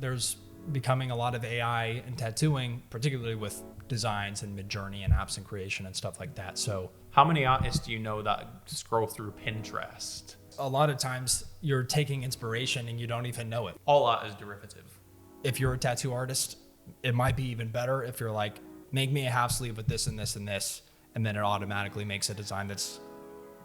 there's becoming a lot of AI in tattooing, particularly with designs and Midjourney and apps and creation and stuff like that. So how many artists do you know that scroll through Pinterest? A lot of times you're taking inspiration and you don't even know it. All art is derivative. If you're a tattoo artist, it might be even better if you're like, make me a half sleeve with this and this and this, and then it automatically makes a design that's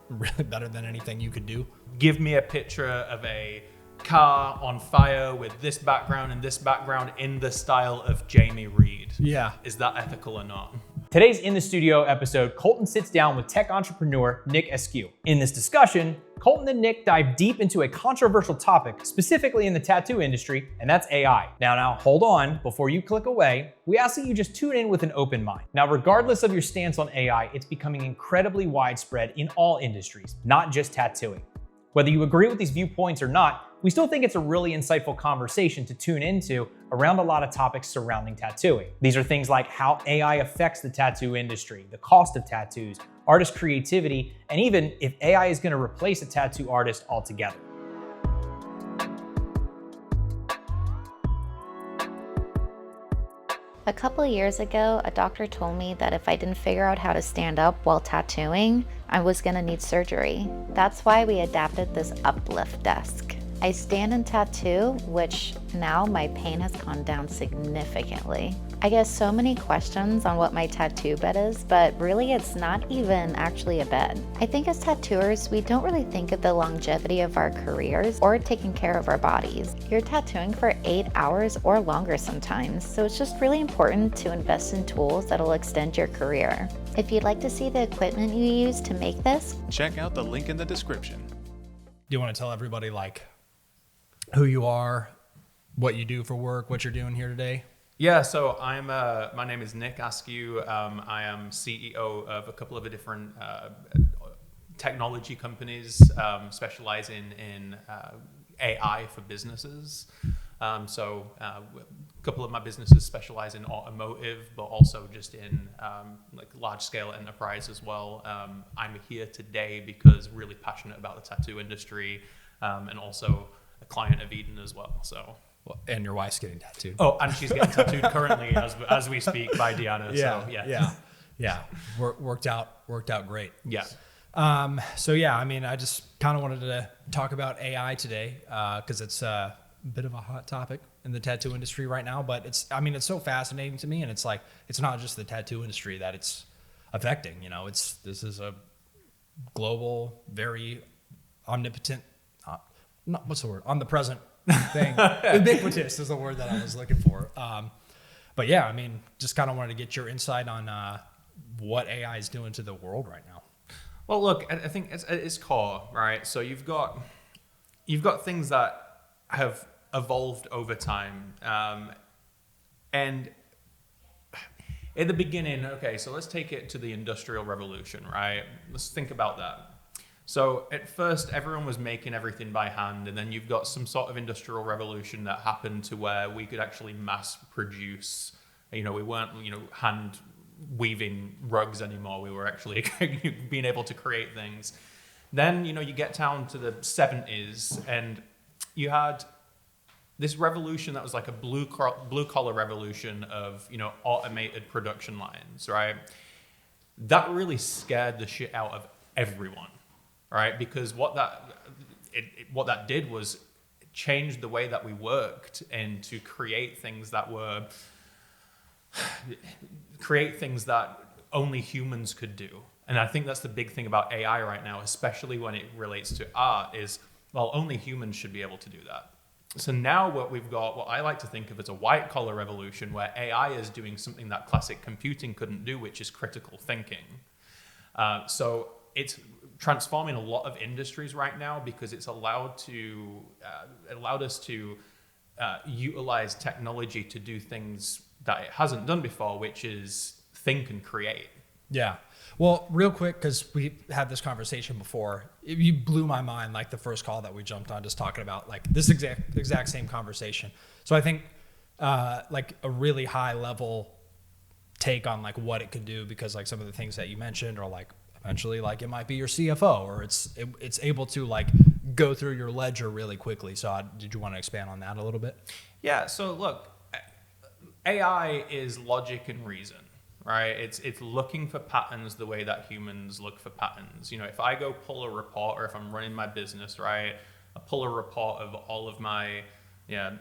really better than anything you could do. Give me a picture of a car on fire with this background and this background in the style of Jamie Reed. Yeah. Is that ethical or not? Today's In the Studio episode, Colton sits down with tech entrepreneur Nick Askew. In this discussion, Colton and Nick dive deep into a controversial topic, specifically in the tattoo industry, and that's AI. Now, hold on. Before you click away, we ask that you just tune in with an open mind. Now, regardless of your stance on AI, it's becoming incredibly widespread in all industries, not just tattooing. Whether you agree with these viewpoints or not, we still think it's a really insightful conversation to tune into around a lot of topics surrounding tattooing. These are things like how AI affects the tattoo industry, the cost of tattoos, artist creativity, and even if AI is going to replace a tattoo artist altogether. A couple of years ago, a doctor told me that if I didn't figure out how to stand up while tattooing, I was gonna need surgery. That's why we adapted this uplift desk. I stand and tattoo, which now my pain has gone down significantly. I get so many questions on what my tattoo bed is, but really it's not even actually a bed. I think as tattooers, we don't really think of the longevity of our careers or taking care of our bodies. You're tattooing for 8 hours or longer sometimes, so it's just really important to invest in tools that'll extend your career. If you'd like to see the equipment you use to make this, check out the link in the description. Do you want to tell everybody like who you are, what you do for work, what you're doing here today? Yeah, so my name is Nick Askew. I am CEO of a couple of different technology companies specializing in AI for businesses. So a couple of my businesses specialize in automotive, but also just in like large scale enterprise as well. I'm here today because really passionate about the tattoo industry and also a client of Eden as well. So. Well, and your wife's getting tattooed. Oh, and she's getting tattooed currently as we speak by Deanna. Yeah. Worked out great. Yeah. So yeah, I mean, I just kind of wanted to talk about AI today because it's a bit of a hot topic in the tattoo industry right now. But it's so fascinating to me, and it's like it's not just the tattoo industry that it's affecting. You know, this is a global, very omnipotent, omnipresent thing. Ubiquitous is the word that I was looking for. But yeah, I mean, just kind of wanted to get your insight on what AI is doing to the world right now. Well, look, I think at its core, right? So you've got things that have evolved over time, and at the beginning, okay, so let's take it to the Industrial Revolution, right? Let's think about that. So at first, everyone was making everything by hand, and then you've got some sort of industrial revolution that happened to where we could actually mass produce. We weren't, hand weaving rugs anymore. We were actually being able to create things. Then, you get down to the 70s, and you had this revolution that was like a blue collar revolution of, automated production lines, right? That really scared the shit out of everyone. Right, because what that did was change the way that we worked and to create things that only humans could do. And I think that's the big thing about AI right now, especially when it relates to art, is only humans should be able to do that. So now what we've got, what I like to think of as a white collar revolution, where AI is doing something that classic computing couldn't do, which is critical thinking. So it's transforming a lot of industries right now because it's allowed us to utilize technology to do things that it hasn't done before, which is think and create. Yeah. Well, real quick, because we had this conversation before, you blew my mind, like the first call that we jumped on, just talking about like this exact same conversation. So I think like a really high level take on like what it could do, because like some of the things that you mentioned are like eventually like it might be your CFO, or it's able to like go through your ledger really quickly. So did you want to expand on that a little bit? Yeah, so look, AI is logic and reason, right? It's looking for patterns the way that humans look for patterns. You know, if I go pull a report, or if I'm running my business, right, I pull a report of all of my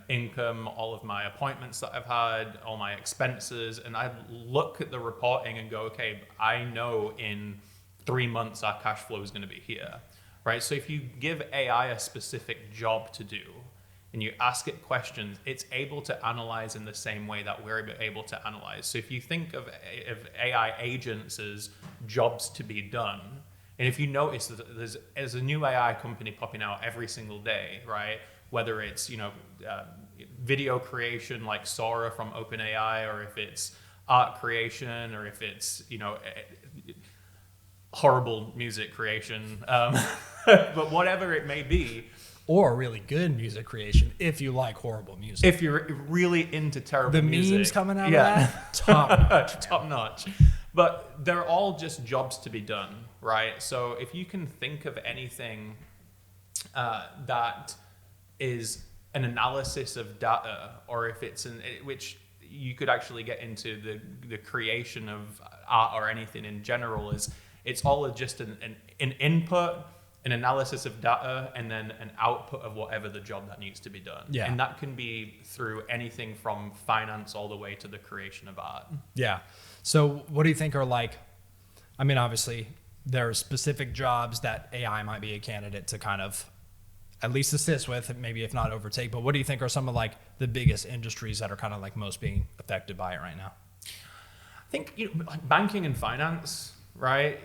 income, all of my appointments that I've had, all my expenses, and I look at the reporting and go, okay, I know in 3 months our cash flow is going to be here, right? So if you give AI a specific job to do and you ask it questions, it's able to analyze in the same way that we're able to analyze. So if you think of AI agents as jobs to be done, and if you notice that there's a new AI company popping out every single day, right? Whether it's video creation like Sora from OpenAI, or if it's art creation, or if it's horrible music creation, but whatever it may be. Or really good music creation if you like horrible music. If you're really into terrible music. The memes coming out of that, top notch. Top notch. But they're all just jobs to be done, right? So if you can think of anything that is an analysis of data, or if it's which you could actually get into the creation of art or anything in general, it's all just an input, an analysis of data, and then an output of whatever the job that needs to be done. Yeah. And that can be through anything from finance all the way to the creation of art. Yeah. So what do you think are obviously there are specific jobs that AI might be a candidate to kind of at least assist with, maybe if not overtake, but what do you think are some of the biggest industries that are kind of most being affected by it right now? I think banking and finance, right?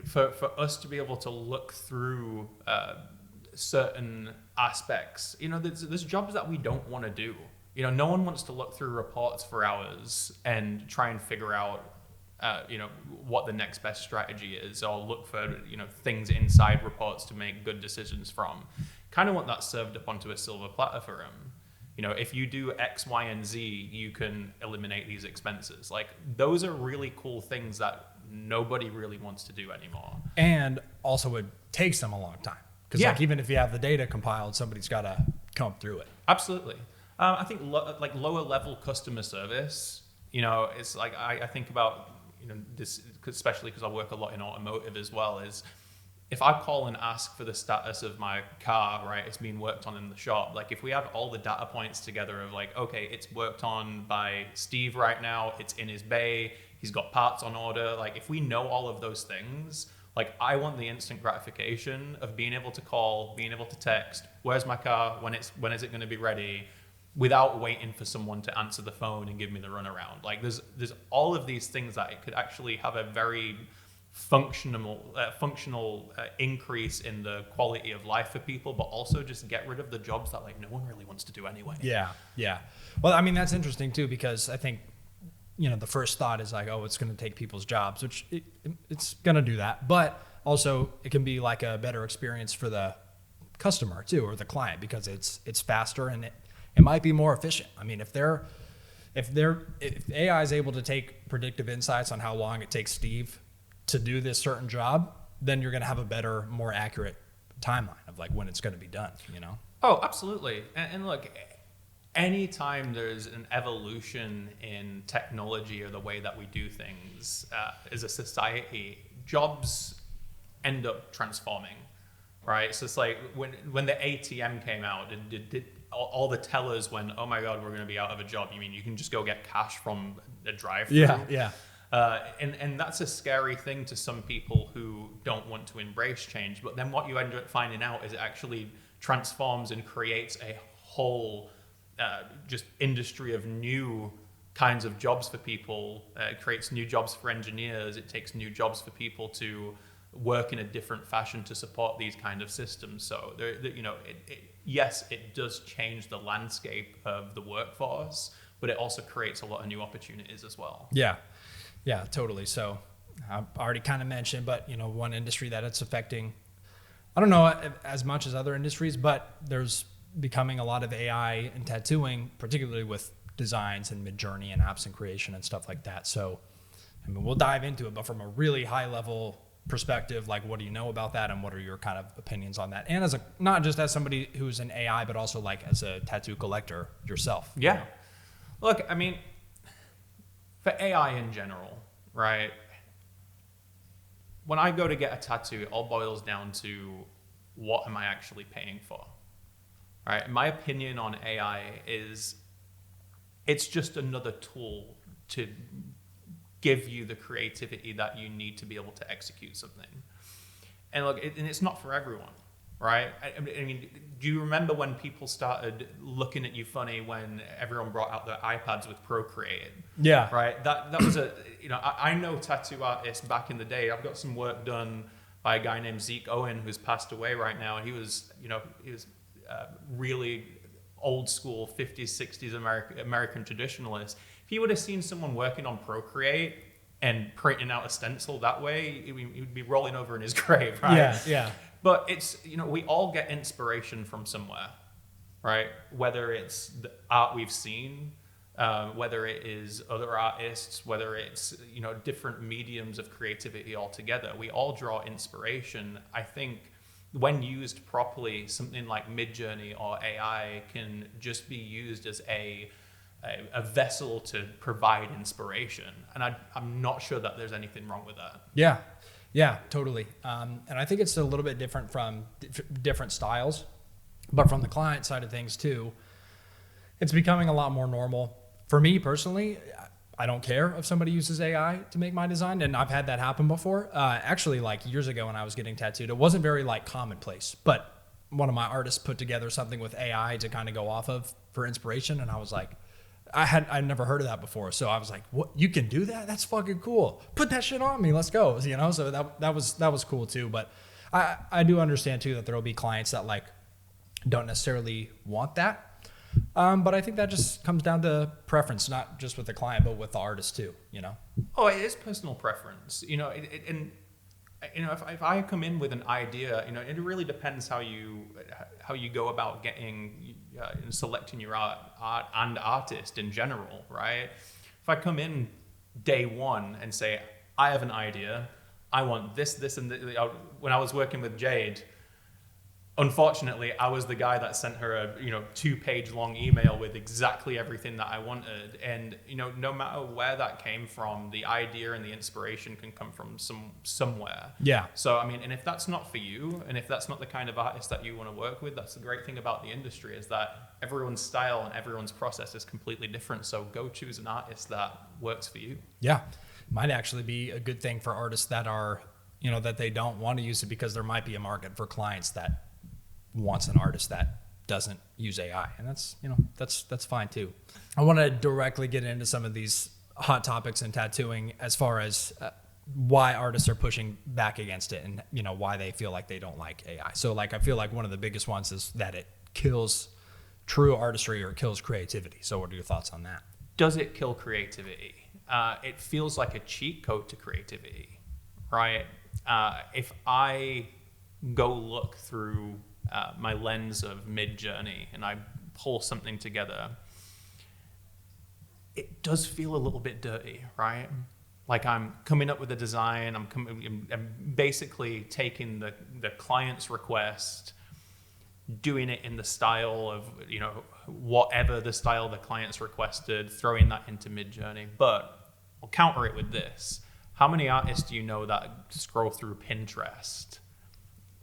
For us to be able to look through certain aspects, there's jobs that we don't want to do. No one wants to look through reports for hours and try and figure out what the next best strategy is, or look for things inside reports to make good decisions from. Kind of want that served up onto a silver platter for them. If you do X, Y, and Z, you can eliminate these expenses. Those are really cool things that nobody really wants to do anymore. And also it takes them a long time. Because even if you have the data compiled, somebody's got to come through it. Absolutely. I think lower level customer service, it's I think about, this, especially because I work a lot in automotive as well, is if I call and ask for the status of my car, right, it's being worked on in the shop. If we have all the data points together of okay, it's worked on by Steve right now, it's in his bay, he's got parts on order. If we know all of those things, I want the instant gratification of being able to call, being able to text, where's my car, when is it going to be ready, without waiting for someone to answer the phone and give me the runaround. There's all of these things that it could actually have a very functional increase in the quality of life for people, but also just get rid of the jobs that no one really wants to do anyway. Yeah. Well, that's interesting too, because I think the first thought is it's going to take people's jobs, which it's going to do that, but also it can be a better experience for the customer too, or the client, because it's faster and it might be more efficient. If AI is able to take predictive insights on how long it takes Steve to do this certain job, then you're going to have a better, more accurate timeline of when it's going to be done, Oh, absolutely. And look, anytime there's an evolution in technology or the way that we do things as a society, jobs end up transforming, right? So it's when the ATM came out, did all the tellers went, oh my God, we're going to be out of a job. You mean you can just go get cash from a drive-thru? Yeah. And that's a scary thing to some people who don't want to embrace change. But then what you end up finding out is it actually transforms and creates a whole just industry of new kinds of jobs for people. It creates new jobs for engineers. It takes new jobs for people to work in a different fashion to support these kind of systems. So yes, it does change the landscape of the workforce, but it also creates a lot of new opportunities as well. Yeah, totally. So I've already kind of mentioned, but one industry that it's affecting, I don't know as much as other industries, but there's becoming a lot of AI in tattooing, particularly with designs and Midjourney and apps and creation and stuff like that. So, we'll dive into it, but from a really high level perspective, like what do you know about that, and what are your kind of opinions on that? And as a not just as somebody who's an AI, but also like as a tattoo collector yourself. Yeah. Look, I mean, for AI in general, right? When I go to get a tattoo, it all boils down to what am I actually paying for, right? My opinion on AI is it's just another tool to give you the creativity that you need to be able to execute something. And look, and it's not for everyone, right? I mean, do you remember when people started looking at you funny when everyone brought out their iPads with Procreate? Yeah. Right? That was I know tattoo artists back in the day. I've got some work done by a guy named Zeke Owen who's passed away right now. And he was really old school 50s, 60s American traditionalist. If he would have seen someone working on Procreate and printing out a stencil that way, he would be rolling over in his grave, right? Yeah. But it's, we all get inspiration from somewhere, right? Whether it's the art we've seen, whether it is other artists, whether it's, different mediums of creativity altogether. We all draw inspiration. I think when used properly, something like Midjourney or AI can just be used as a vessel to provide inspiration. And I'm not sure that there's anything wrong with that. Yeah, totally. And I think it's a little bit different from different styles, but from the client side of things too, it's becoming a lot more normal. For me personally, I don't care if somebody uses AI to make my design, and I've had that happen before. Actually, like years ago when I was getting tattooed, it wasn't very like commonplace, but one of my artists put together something with AI to kind of go off of for inspiration, and I was like, I'd never heard of that before. So I was like, what, you can do that? That's fucking cool. Put that shit on me. Let's go. So that was cool too. But I do understand too that there'll be clients that like don't necessarily want that. But I think that just comes down to preference, not just with the client, but with the artist too, Oh, it is personal preference, if I come in with an idea, it really depends how you go about getting selecting your art and artist in general, right? If I come in day one and say, I have an idea, I want this, and this. When I was working with Jade, unfortunately, I was the guy that sent her a 2-page long email with exactly everything that I wanted. And no matter where that came from, the idea and the inspiration can come from somewhere. Yeah. So I mean, and if that's not for you, and if that's not the kind of artist that you want to work with, that's the great thing about the industry, is that everyone's style and everyone's process is completely different. So go choose an artist that works for you. Yeah. Might actually be a good thing for artists that are, that they don't want to use it, because there might be a market for clients that wants an artist that doesn't use AI, and that's fine too. I want to directly get into some of these hot topics in tattooing, as far as why artists are pushing back against it, and why they feel like they don't like AI. So like I feel like one of the biggest ones is that it kills true artistry or it kills creativity. So what are your thoughts on that? Does it kill creativity? It feels like a cheat code to creativity, right? If I go look through my lens of Midjourney and I pull something together, it does feel a little bit dirty, right? Like I'm coming up with a design, I'm basically taking the client's request, doing it in the style of, whatever the style the client's requested, throwing that into Midjourney. But I'll counter it with this. How many artists do you know that scroll through Pinterest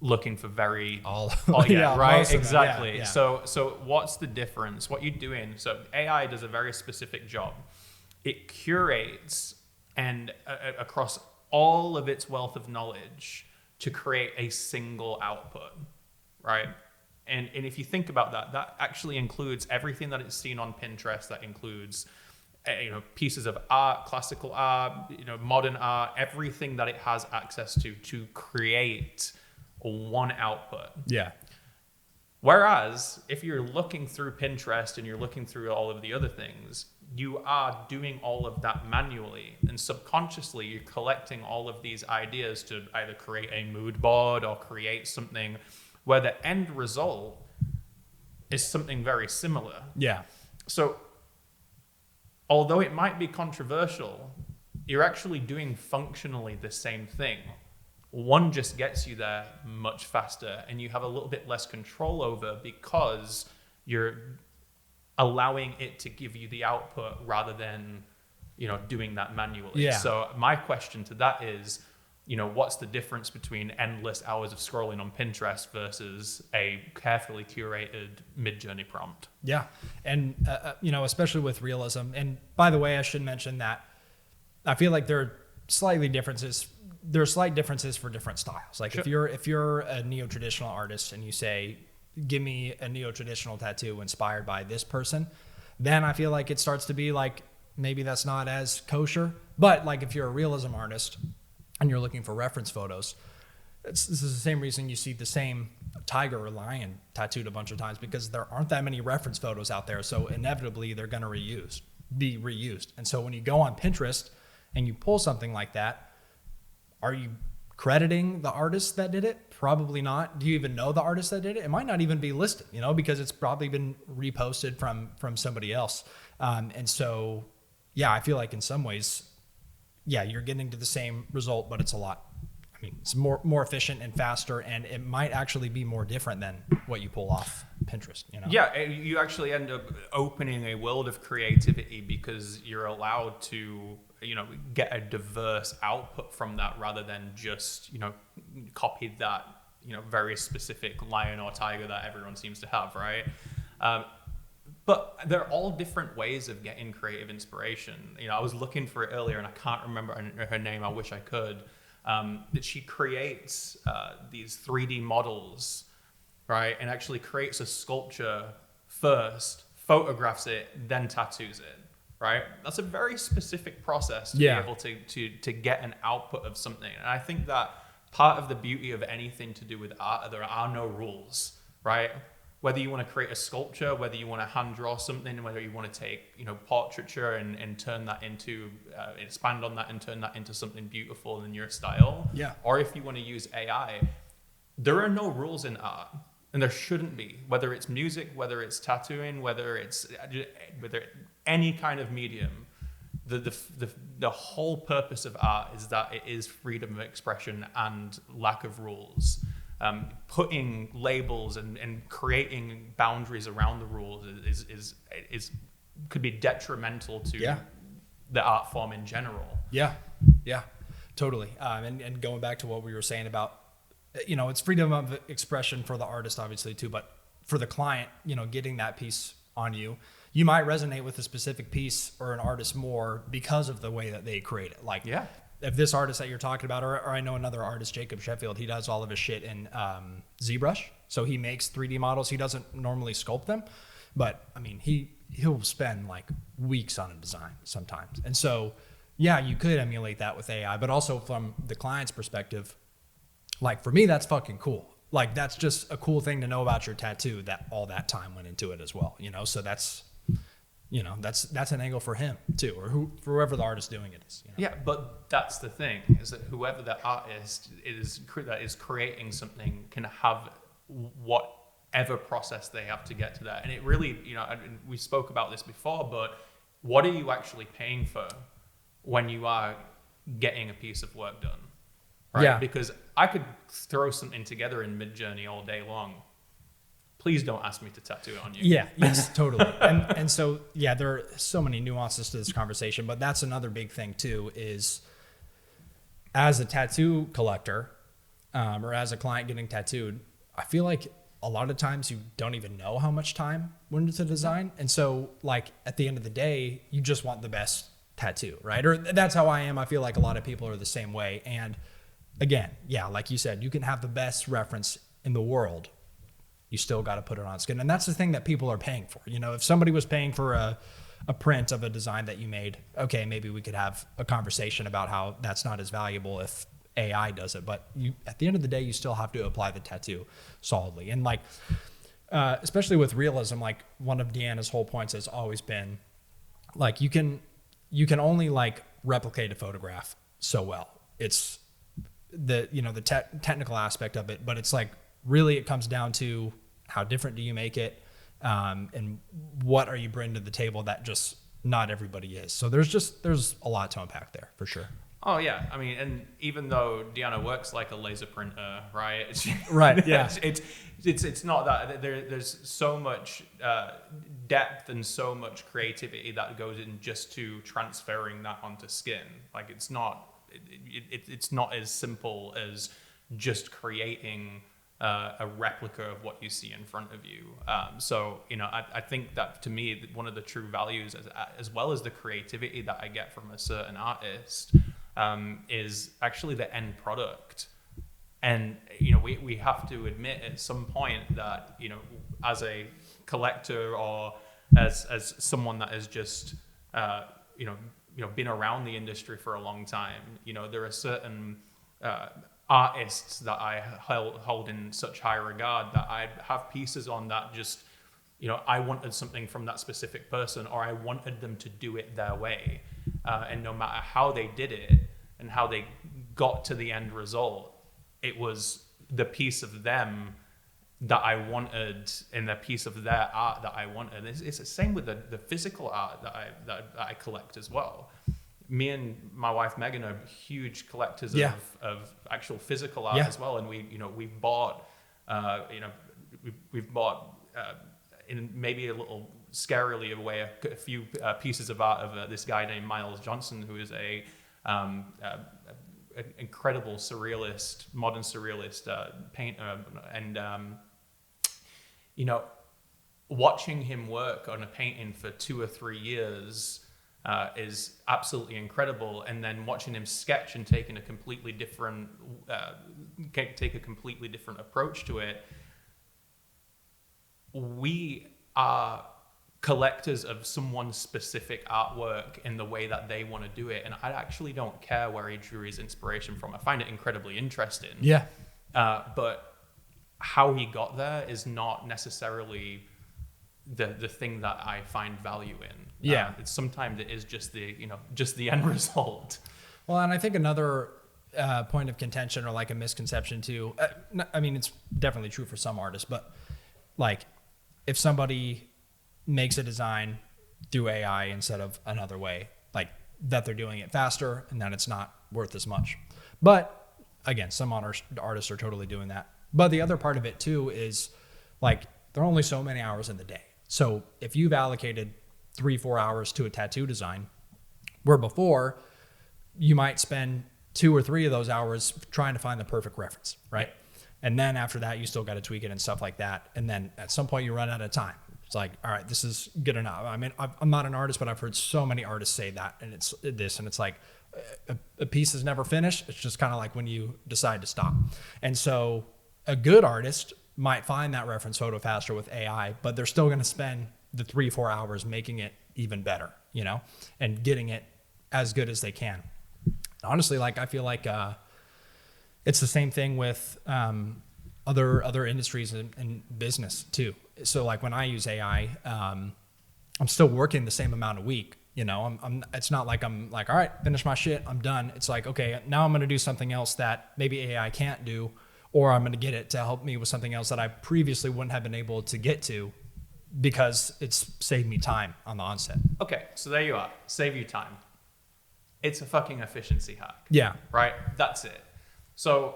looking for right? Exactly. Yeah. So what's the difference? What you're doing? So AI does a very specific job. It curates and across all of its wealth of knowledge to create a single output, right? And if you think about that, that actually includes everything that it's seen on Pinterest. That includes pieces of art, classical art, modern art, everything that it has access to create one output. Yeah. Whereas if you're looking through Pinterest and you're looking through all of the other things, you are doing all of that manually, and subconsciously you're collecting all of these ideas to either create a mood board or create something where the end result is something very similar. Yeah. So although it might be controversial, you're actually doing functionally the same thing. one just gets you there much faster, and you have a little bit less control over because you're allowing it to give you the output rather than, doing that manually. Yeah. So my question to that is, what's the difference between endless hours of scrolling on Pinterest versus a carefully curated mid-journey prompt? Yeah. And, especially with realism. And by the way, I should mention that I feel like there are slight differences for different styles. Like Sure. if you're a neo-traditional artist and you say, give me a neo-traditional tattoo inspired by this person, then I feel like it starts to be like, maybe that's not as kosher. But like if you're a realism artist and you're looking for reference photos, this is the same reason you see the same tiger or lion tattooed a bunch of times, because there aren't that many reference photos out there. So inevitably they're going to be reused. And so when you go on Pinterest and you pull something like that, are you crediting the artist that did it? Probably not. Do you even know the artist that did it? It might not even be listed, because it's probably been reposted from somebody else. And so, yeah, I feel like in some ways, yeah, you're getting to the same result, but it's it's more efficient and faster, and it might actually be more different than what you pull off Pinterest. Yeah, you actually end up opening a world of creativity because you're allowed to, get a diverse output from that rather than just, copy that, very specific lion or tiger that everyone seems to have, right? But they're all different ways of getting creative inspiration. I was looking for it earlier and I can't remember her name. I wish I could. That she creates these 3D models, right? And actually creates a sculpture first, photographs it, then tattoos it, right? That's a very specific process to be able to get an output of something. And I think that part of the beauty of anything to do with art, there are no rules, right? Whether you want to create a sculpture, whether you want to hand draw something, whether you want to take, portraiture and turn that into, expand on that and turn that into something beautiful in your style. Yeah. Or if you want to use AI, there are no rules in art, and there shouldn't be. Whether it's music, whether it's tattooing, whether any kind of medium, the whole purpose of art is that it is freedom of expression and lack of rules. Putting labels and creating boundaries around the rules is could be detrimental to the art form in general. Yeah, totally. And going back to what we were saying about, it's freedom of expression for the artist, obviously too, but for the client, getting that piece on you, you might resonate with a specific piece or an artist more because of the way that they create it. Like, if this artist that you're talking about, or I know another artist, Jacob Sheffield, he does all of his shit in ZBrush. So he makes 3D models. He doesn't normally sculpt them, but he'll spend like weeks on a design sometimes. And so, yeah, you could emulate that with AI, but also from the client's perspective, like for me, that's fucking cool. Like that's just a cool thing to know about your tattoo, that all that time went into it as well. So that's an angle for him too, or whoever the artist doing it is. Yeah, but that's the thing, is that whoever the artist that is creating something can have whatever process they have to get to that. And it really, we spoke about this before, but what are you actually paying for when you are getting a piece of work done? Right? Yeah. Because I could throw something together in Midjourney all day long. Please don't ask me to tattoo it on you. Yeah, yes, totally. And so, yeah, there are so many nuances to this conversation, but that's another big thing too, is as a tattoo collector or as a client getting tattooed, I feel like a lot of times you don't even know how much time went into design. And so like at the end of the day, you just want the best tattoo, right? Or that's how I am. I feel like a lot of people are the same way. And again, yeah, like you said, you can have the best reference in the world. You still got to put it on skin. And that's the thing that people are paying for. If somebody was paying for a print of a design that you made, okay, maybe we could have a conversation about how that's not as valuable if AI does it. But at the end of the day, you still have to apply the tattoo solidly. And like, especially with realism, like one of Deanna's whole points has always been like, you can only like replicate a photograph so well. It's the technical aspect of it, but it's like, really it comes down to how different do you make it, and what are you bringing to the table that just not everybody is. So there's a lot to unpack there for sure. Oh yeah, I mean, and even though Deanna works like a laser printer, right? Right, yeah. It's not that there's so much depth and so much creativity that goes in just to transferring that onto skin. Like it's not as simple as just creating a replica of what you see in front of you. So, you know, I think that to me, one of the true values, as well as the creativity that I get from a certain artist, is actually the end product. And, you know, we have to admit at some point that, you know, as a collector or as someone that has just, you know, been around the industry for a long time, you know, there are certain artists that I hold in such high regard that I have pieces on that just, you know, I wanted something from that specific person, or I wanted them to do it their way. And no matter how they did it and how they got to the end result, it was the piece of them that I wanted and the piece of their art that I wanted. It's the same with the physical art that I collect as well. Me and my wife Megan are huge collectors of actual physical art as well, and we've bought in maybe a little scarily way a few pieces of art of this guy named Miles Johnson, who is a incredible modern surrealist painter, and you know, watching him work on a painting for 2 or 3 years is absolutely incredible, and then watching him sketch and take a completely different approach to it. We are collectors of someone's specific artwork in the way that they want to do it, and I actually don't care where he drew his inspiration from. I find it incredibly interesting. Yeah. But how he got there is not necessarily the thing that I find value in. Yeah. Sometimes it is just the end result. Well, and I think another point of contention or like a misconception too, I mean, it's definitely true for some artists, but like if somebody makes a design through AI instead of another way, like that they're doing it faster and that it's not worth as much. But again, some artists are totally doing that. But the other part of it too is like there are only so many hours in the day. So if you've allocated 3-4 hours to a tattoo design, where before you might spend 2 or 3 of those hours trying to find the perfect reference, right? And then after that, you still got to tweak it and stuff like that. And then at some point you run out of time. It's like, all right, this is good enough. I mean, I'm not an artist, but I've heard so many artists say that, and it's this, and it's like a piece is never finished. It's just kind of like when you decide to stop. And so a good artist might find that reference photo faster with AI, but they're still going to spend the 3-4 hours making it even better, you know, and getting it as good as they can. Honestly, like I feel like it's the same thing with other industries and business too. So like when I use AI, I'm still working the same amount a week. You know, it's not like I'm like, all right, finish my shit, I'm done. It's like, okay, now I'm going to do something else that maybe AI can't do, or I'm going to get it to help me with something else that I previously wouldn't have been able to get to because it's saved me time on the onset. Okay, so there you are. Save you time. It's a fucking efficiency hack. Yeah. Right? That's it. So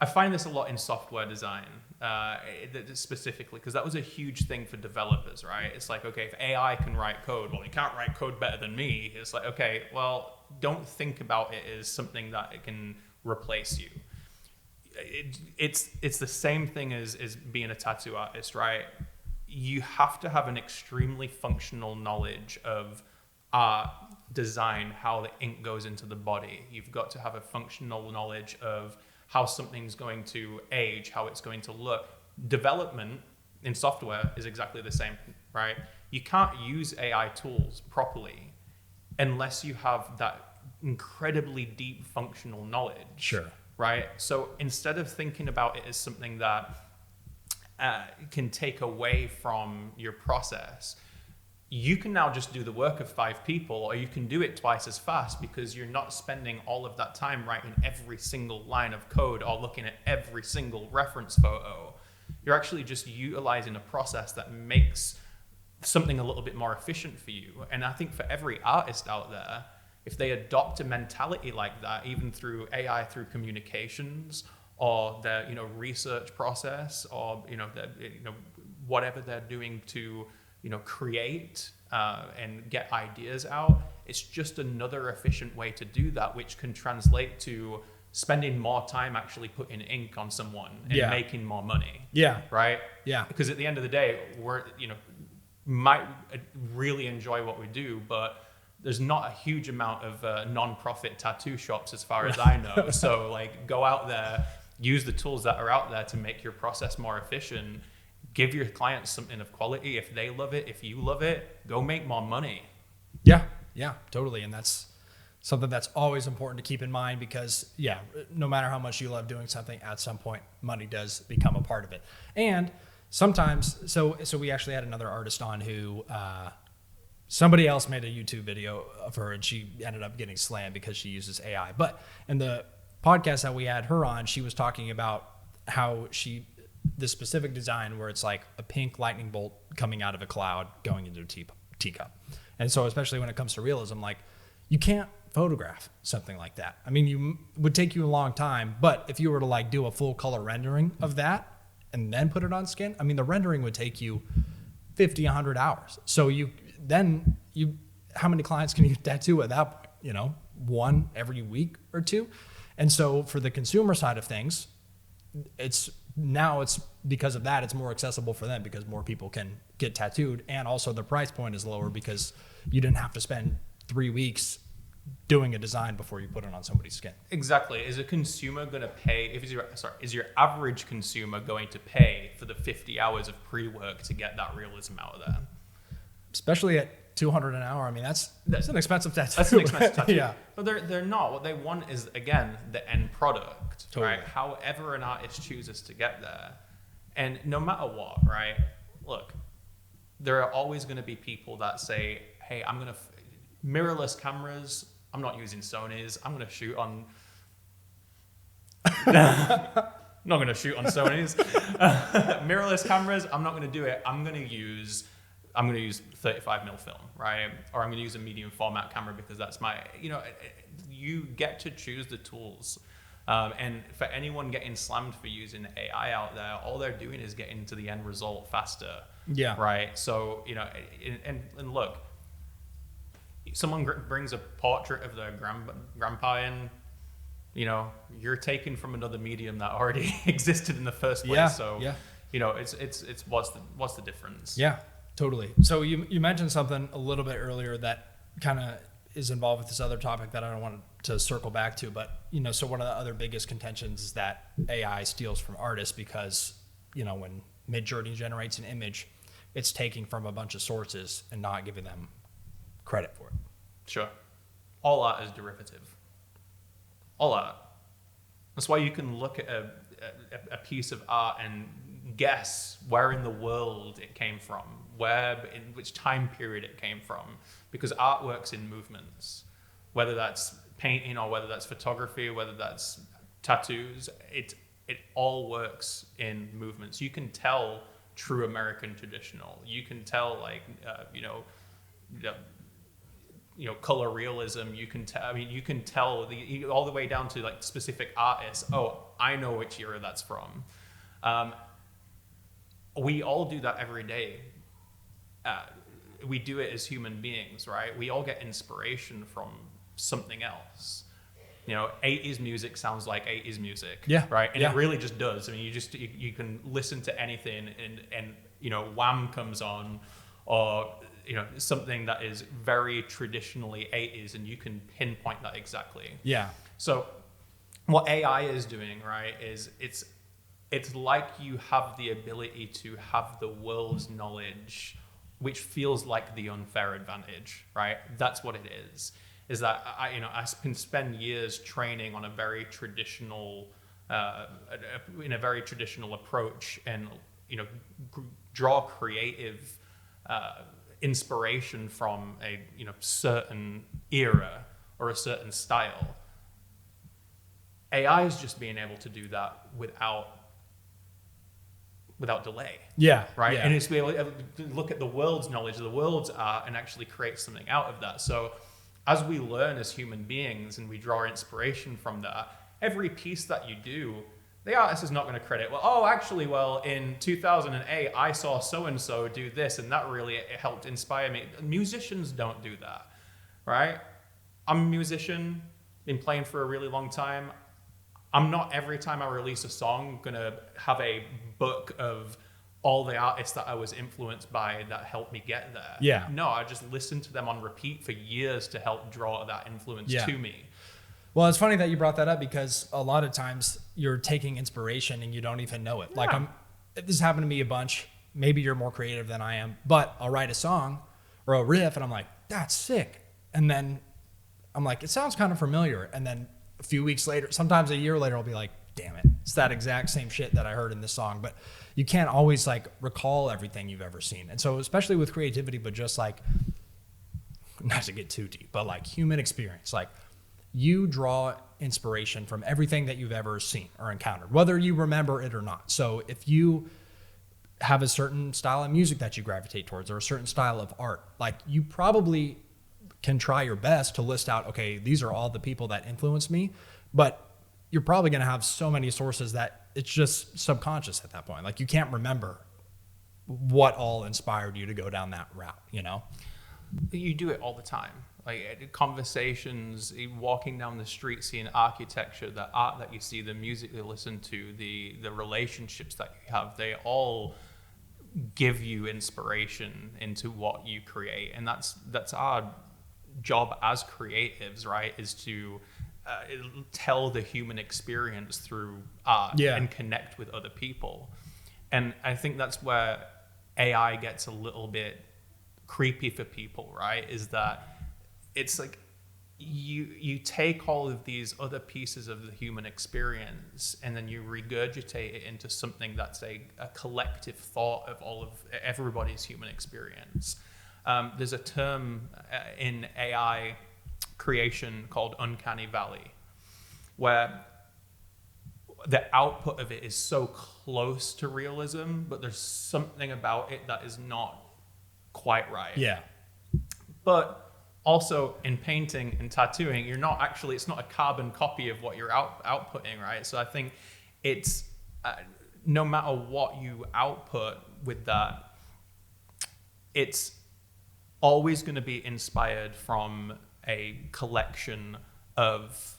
I find this a lot in software design, specifically, because that was a huge thing for developers, right? It's like, okay, if AI can write code, well, it can't write code better than me. It's like, okay, well, don't think about it as something that it can replace you. It's the same thing as being a tattoo artist, right? You have to have an extremely functional knowledge of art, design, how the ink goes into the body. You've got to have a functional knowledge of how something's going to age, how it's going to look. Development in software is exactly the same, right? You can't use AI tools properly unless you have that incredibly deep functional knowledge. Sure. Right? So instead of thinking about it as something that can take away from your process, you can now just do the work of 5 people, or you can do it twice as fast because you're not spending all of that time writing every single line of code or looking at every single reference photo. You're actually just utilizing a process that makes something a little bit more efficient for you. And I think for every artist out there, if they adopt a mentality like that, even through AI, through communications or their, research process, or, whatever they're doing to, create and get ideas out, it's just another efficient way to do that, which can translate to spending more time actually putting ink on someone and making more money. Yeah. Right? Yeah. Because at the end of the day, we're, might really enjoy what we do, but there's not a huge amount of non-profit tattoo shops as far as I know. So like, go out there, use the tools that are out there to make your process more efficient. Give your clients something of quality. If they love it, if you love it, go make more money. Yeah, totally. And that's something that's always important to keep in mind, because no matter how much you love doing something, at some point money does become a part of it. And sometimes, so we actually had another artist on who, somebody else made a YouTube video of her, and she ended up getting slammed because she uses AI. But in the podcast that we had her on, she was talking about how this specific design where it's like a pink lightning bolt coming out of a cloud going into a teacup. And so especially when it comes to realism, like, you can't photograph something like that. I mean, would take you a long time, but if you were to like do a full color rendering of that and then put it on skin, I mean, the rendering would take you 50, 100 hours. So how many clients can you tattoo at that point? One every week or two. And so for the consumer side of things, it's because of that, it's more accessible for them, because more people can get tattooed. And also the price point is lower because you didn't have to spend 3 weeks doing a design before you put it on somebody's skin. Exactly. Is a consumer going to pay, is your average consumer going to pay for the 50 hours of pre-work to get that realism out of there? Especially at $200 an hour. I mean, that's an expensive tattoo. That's an expensive tattoo. Yeah. But they're not. What they want is, again, the end product, Totally. right? However an artist chooses to get there. And no matter what, right? Look, there are always going to be people that say, hey, I'm going to mirrorless cameras. I'm not using Sony's. I'm going to shoot on not going to shoot on Sony's. Mirrorless cameras, I'm not going to do it. I'm going to use 35mm film, right? Or I'm going to use a medium format camera because that's my, you get to choose the tools. And for anyone getting slammed for using AI out there, all they're doing is getting to the end result faster. Yeah. Right. So, and look, someone brings a portrait of their grandpa in, you're taken from another medium that already existed in the first place. Yeah. So, yeah. It's what's the difference? Yeah, totally. So you mentioned something a little bit earlier that kind of is involved with this other topic that I don't want to circle back to, but so one of the other biggest contentions is that AI steals from artists because when Midjourney generates an image, it's taking from a bunch of sources and not giving them credit for it. Sure. All art is derivative. All art. That's why you can look at a piece of art and guess where in the world it came from, in which time period it came from, because art works in movements, whether that's painting or whether that's photography, whether that's tattoos, it all works in movements. You can tell true American traditional. You can tell color realism. You can tell. I mean, you can tell all the way down to like specific artists. Oh, I know which era that's from. We all do that every day. We do it as human beings, right? We all get inspiration from something else. 80s music sounds like 80s music, yeah, right? And yeah. It really just does. I mean, you can listen to anything, and Wham comes on, or something that is very traditionally 80s, and you can pinpoint that exactly. Yeah. So what AI is doing, right, is it's like you have the ability to have the world's knowledge, which feels like the unfair advantage, right? That's what it is that I can spend years training on a very traditional, in a very traditional approach, and draw creative inspiration from a certain era or a certain style. AI is just being able to do that without delay. Yeah. Right. Yeah. And it's be able to look at the world's knowledge, the world's art, and actually create something out of that. So as we learn as human beings and we draw inspiration from that, every piece that you do, the artist is not going to credit, in 2008, I saw so-and-so do this, and that really it helped inspire me. Musicians don't do that, right? I'm a musician, been playing for a really long time. I'm not, every time I release a song, going to have a book of all the artists that I was influenced by that helped me get there. Yeah. No, I just listened to them on repeat for years to help draw that influence to me. Well, it's funny that you brought that up, because a lot of times you're taking inspiration and you don't even know it. Yeah. Like this happened to me a bunch. Maybe you're more creative than I am, but I'll write a song or a riff and I'm like, that's sick. And then I'm like, it sounds kind of familiar. And then a few weeks later, sometimes a year later, I'll be like, damn it, it's that exact same shit that I heard in this song. But you can't always like recall everything you've ever seen. And so especially with creativity, but just like, not to get too deep, but like human experience, like you draw inspiration from everything that you've ever seen or encountered, whether you remember it or not. So if you have a certain style of music that you gravitate towards or a certain style of art, like you probably can try your best to list out, okay, these are all the people that influenced me, but you're probably going to have so many sources that it's just subconscious at that point. Like you can't remember what all inspired you to go down that route, you know? You do it all the time. Like conversations, walking down the street, seeing architecture, the art that you see, the music you listen to, the relationships that you have, they all give you inspiration into what you create. And that's our job as creatives, right? Is to tell the human experience through art and connect with other people. And I think that's where AI gets a little bit creepy for people, right? Is that it's like you take all of these other pieces of the human experience and then you regurgitate it into something that's a collective thought of all of everybody's human experience. There's a term in AI creation called uncanny valley, where the output of it is so close to realism, but there's something about it that is not quite right. Yeah. But also in painting and tattooing, it's not a carbon copy of what you're outputting, right? So I think it's no matter what you output with that, it's always going to be inspired from a collection of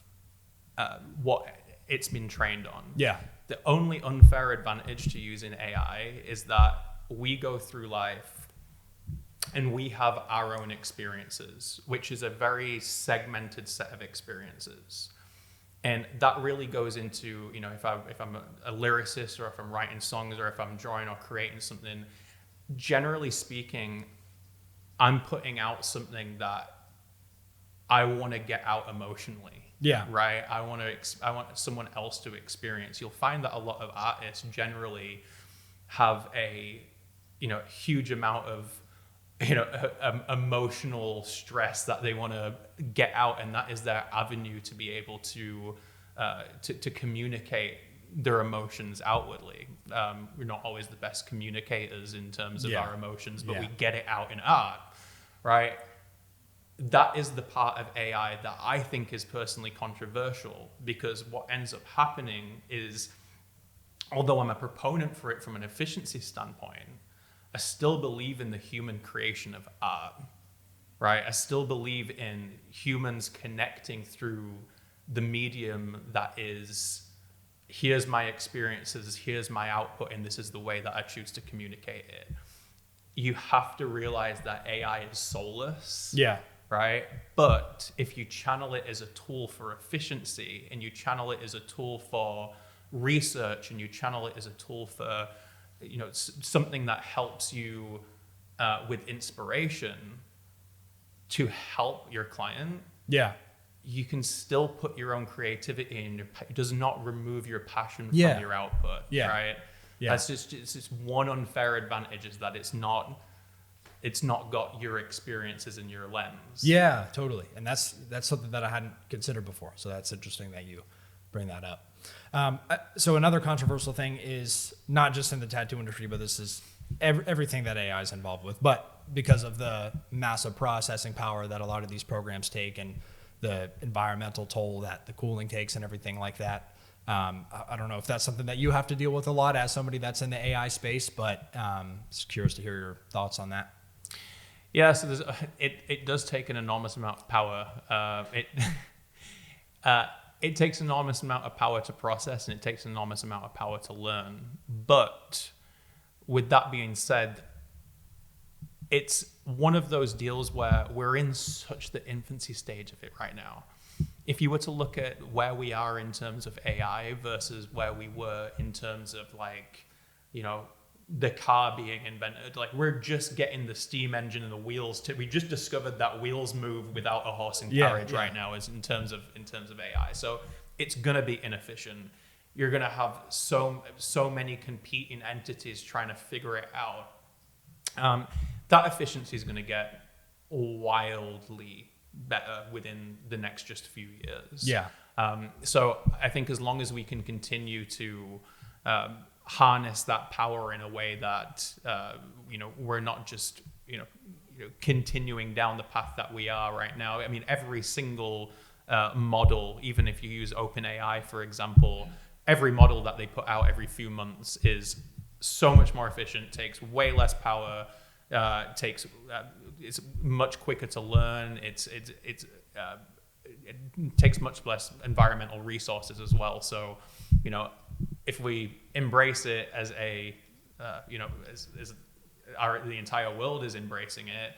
what it's been trained on. Yeah. The only unfair advantage to using AI is that we go through life and we have our own experiences, which is a very segmented set of experiences. And that really goes into, if I'm a lyricist or if I'm writing songs or if I'm drawing or creating something, generally speaking, I'm putting out something that I want to get out emotionally. Yeah. Right. I want someone else to experience. You'll find that a lot of artists generally have a, huge amount of, emotional stress that they want to get out, and that is their avenue to be able to communicate their emotions outwardly. We're not always the best communicators in terms of our emotions, but we get it out in art, right? That is the part of AI that I think is personally controversial, because what ends up happening is, although I'm a proponent for it from an efficiency standpoint, I still believe in the human creation of art, right? I still believe in humans connecting through the medium that is, here's my experiences, here's my output, and this is the way that I choose to communicate it. You have to realize that AI is soulless. Yeah. Right? But if you channel it as a tool for efficiency, and you channel it as a tool for research, and you channel it as a tool for, something that helps you with inspiration to help your client, you can still put your own creativity in. It does not remove your passion from your output. Right? That's it's just one unfair advantage, is that it's not got your experiences in your lens. Yeah, totally. And that's something that I hadn't considered before. So that's interesting that you bring that up. So another controversial thing is not just in the tattoo industry, but this is everything that AI is involved with. But because of the massive processing power that a lot of these programs take and the environmental toll that the cooling takes and everything like that. I don't know if that's something that you have to deal with a lot as somebody that's in the AI space, but just curious to hear your thoughts on that. Yeah, so it does take an enormous amount of power. It takes an enormous amount of power to process, and it takes an enormous amount of power to learn. But with that being said, it's one of those deals where we're in such the infancy stage of it right now. If you were to look at where we are in terms of AI versus where we were in terms of like, you know, the car being invented, like we're just getting the steam engine and the wheels we just discovered that wheels move without a horse and carriage right now is in terms of AI. So it's gonna be inefficient. You're gonna have so many competing entities trying to figure it out. That efficiency is gonna get wildly better within the next just few years. Yeah. So I think as long as we can continue to harness that power in a way that we're not just continuing down the path that we are right now. I mean, every single model, even if you use OpenAI for example, every model that they put out every few months is so much more efficient, takes way less power, it's much quicker to learn. It takes much less environmental resources as well. So, if we embrace it as the entire world is embracing it,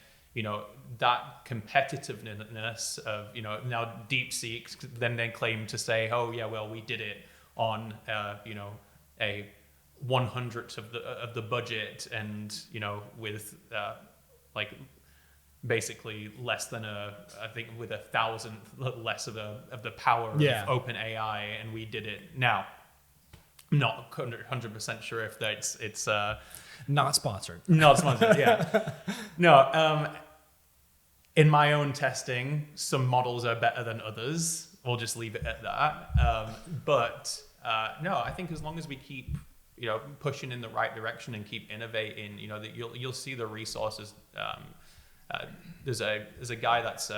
that competitiveness of, now DeepSeek, then they claim to say, oh yeah, well, we did it on, a 1/100th of the budget and, with, basically less than I think with 1,000th less of the power of OpenAI, and we did it. Now, I'm not 100% sure if it's not sponsored. Not sponsored, yeah. No, in my own testing, some models are better than others. We'll just leave it at that. But no, I think as long as we keep pushing in the right direction and keep innovating, that you'll see the resources. There's a guy that's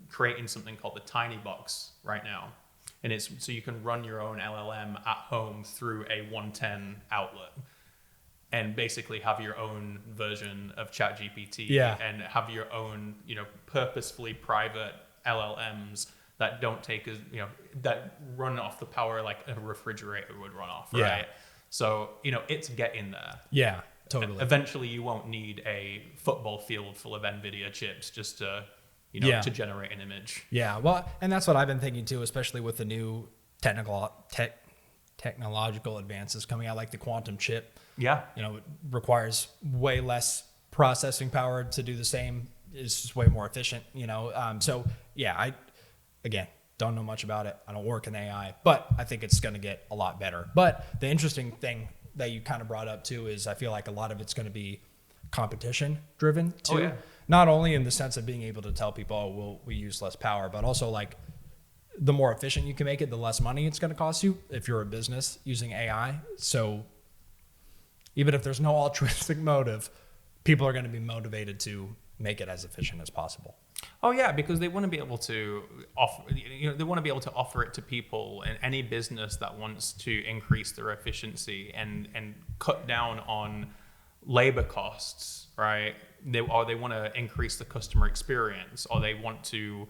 creating something called the Tiny Box right now, and it's so you can run your own LLM at home through a 110 outlet, and basically have your own version of ChatGPT, and have your own purposefully private LLMs that don't take that run off the power like a refrigerator would run off, right? So it's getting there. Yeah. Totally. Eventually, you won't need a football field full of NVIDIA chips just to, to generate an image. Yeah, well, and that's what I've been thinking too, especially with the new technological advances coming out, like the quantum chip. Yeah. It requires way less processing power to do the same. It's just way more efficient. So yeah, I don't know much about it. I don't work in AI, but I think it's going to get a lot better. But the interesting thing that you kind of brought up too is I feel like a lot of it's going to be competition driven too. Oh, yeah. Not only in the sense of being able to tell people, oh, we use less power, but also like the more efficient you can make it, the less money it's going to cost you if you're a business using AI. So even if there's no altruistic motive, people are going to be motivated to make it as efficient as possible. Oh yeah, because they want to be able to offer, they want to be able to offer it to people, and any business that wants to increase their efficiency and cut down on labor costs, right? They want to increase the customer experience, or they want to,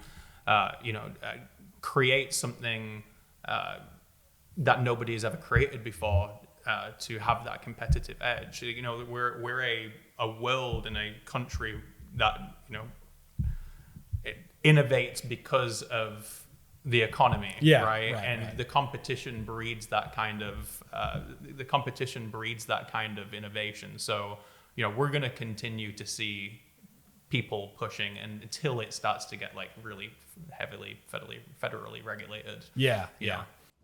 create something that nobody has ever created before to have that competitive edge. We're a world and a country that it innovates because of the economy, right? And the competition breeds that kind of innovation. So we're going to continue to see people pushing, and until it starts to get like really heavily federally regulated. Yeah.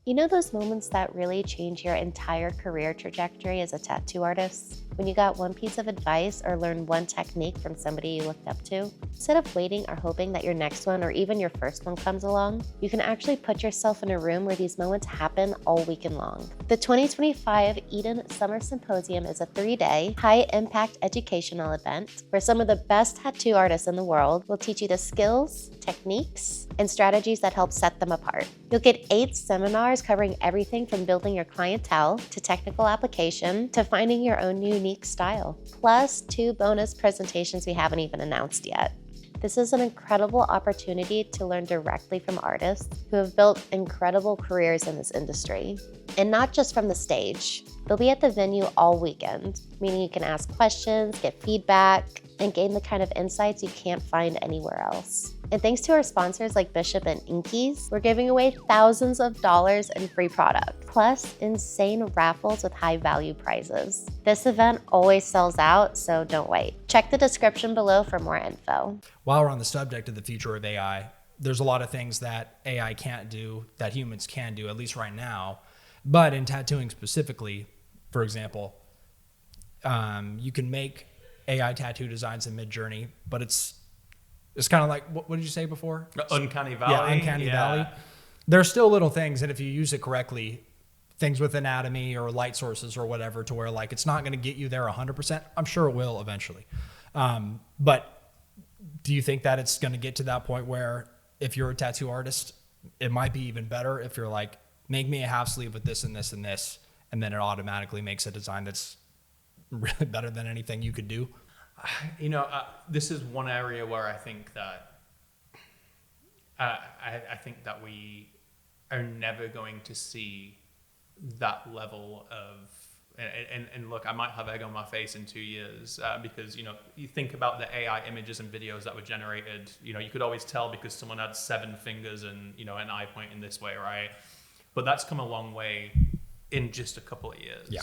You know those moments that really change your entire career trajectory as a tattoo artist? When you got one piece of advice or learned one technique from somebody you looked up to? Instead of waiting or hoping that your next one or even your first one comes along, you can actually put yourself in a room where these moments happen all weekend long. The 2025 Eden Summer Symposium is a 3-day, high-impact educational event where some of the best tattoo artists in the world will teach you the skills, techniques, and strategies that help set them apart. You'll get 8 seminars covering everything from building your clientele to technical application to finding your own unique style, plus 2 bonus presentations we haven't even announced yet. This is an incredible opportunity to learn directly from artists who have built incredible careers in this industry. And not just from the stage. They'll be at the venue all weekend, meaning you can ask questions, get feedback, and gain the kind of insights you can't find anywhere else. And thanks to our sponsors like Bishop and Inkies, we're giving away thousands of dollars in free product, plus insane raffles with high value prizes. This event always sells out, so don't wait. Check the description below for more info. While we're on the subject of the future of AI, there's a lot of things that AI can't do that humans can do, at least right now. But in tattooing specifically, for example, you can make AI tattoo designs in Midjourney, but it's kind of like, what did you say before? Uncanny Valley. Yeah, Uncanny Valley. There's still little things, and if you use it correctly, things with anatomy or light sources or whatever, to where like it's not going to get you there 100%. I'm sure it will eventually. But do you think that it's going to get to that point where if you're a tattoo artist, it might be even better if you're like, make me a half sleeve with this and this and this, and then it automatically makes a design that's really better than anything you could do? You know, this is one area where I think that I think that we are never going to see that level of. And look, I might have egg on my face in 2 years because, you know, you think about the AI images and videos that were generated. You know, you could always tell because someone had 7 fingers and, you know, an eye pointing this way, right? But that's come a long way in just a couple of years. Yeah.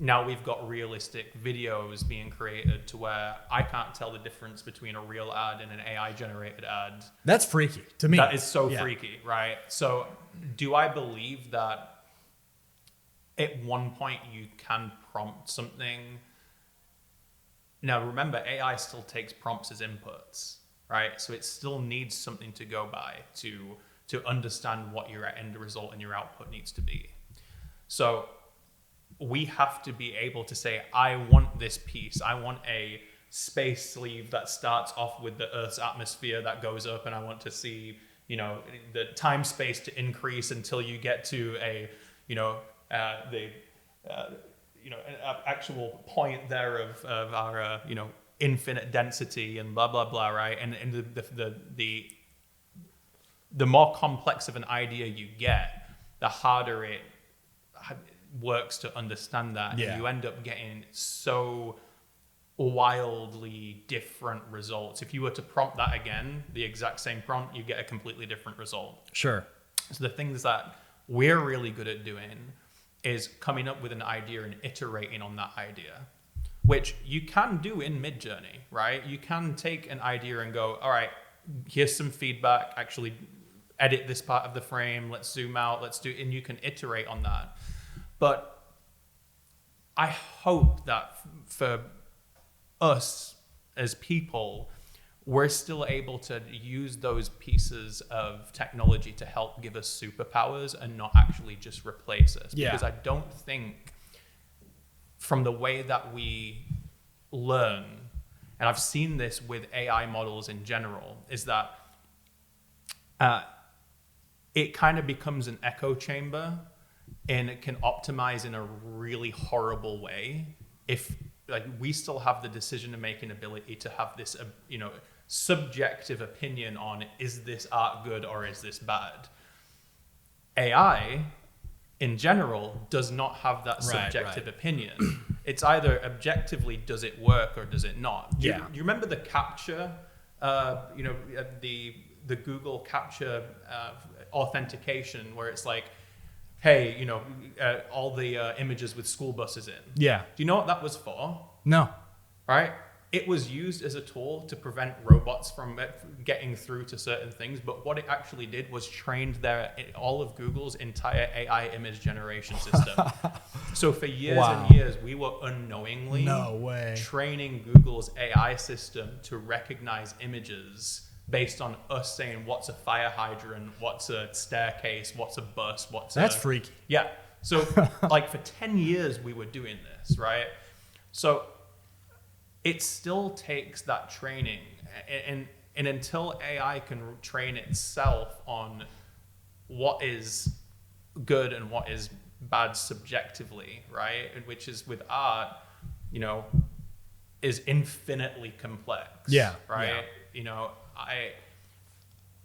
Now we've got realistic videos being created to where I can't tell the difference between a real ad and an AI generated ad. That's freaky to me. That is so freaky, right? So do I believe that at one point you can prompt something? Now remember, AI still takes prompts as inputs, right? So it still needs something to go by to understand what your end result and your output needs to be. So we have to be able to say, I want this piece. I want a space sleeve that starts off with the Earth's atmosphere that goes up, and I want to see, you know, the time space to increase until you get to a, you know, an actual point there of our, you know, infinite density and blah blah blah, right? And the more complex of an idea you get, the harder it works to understand that. Yeah. And you end up getting so wildly different results. If you were to prompt that again, the exact same prompt, you get a completely different result. Sure. So the things that we're really good at doing is coming up with an idea and iterating on that idea, which you can do in Midjourney, right? You can take an idea and go, all right, here's some feedback, actually edit this part of the frame, let's zoom out, and you can iterate on that. But I hope that for us as people, we're still able to use those pieces of technology to help give us superpowers and not actually just replace us. Yeah. Because I don't think, from the way that we learn, and I've seen this with AI models in general, is that it kind of becomes an echo chamber, and it can optimize in a really horrible way if, like, we still have the decision-making ability to have this, you know, subjective opinion on, is this art good or is this bad? AI, in general, does not have that subjective opinion. It's either objectively, does it work or does it not? Do you remember the captcha, you know, the Google captcha authentication, where it's like, hey, you know, all the images with school buses in. Yeah. Do you know what that was for? No. Right? it was used as a tool to prevent robots from getting through to certain things, but what it actually did was trained all of Google's entire AI image generation system. So for years and years, we were unknowingly training Google's AI system to recognize images based on us saying what's a fire hydrant, what's a staircase, what's a bus, That's freaky. Yeah. So like for 10 years we were doing this, right? So it still takes that training, and until AI can train itself on what is good and what is bad subjectively, right? And which is with art, is infinitely complex. Yeah. Right. Yeah.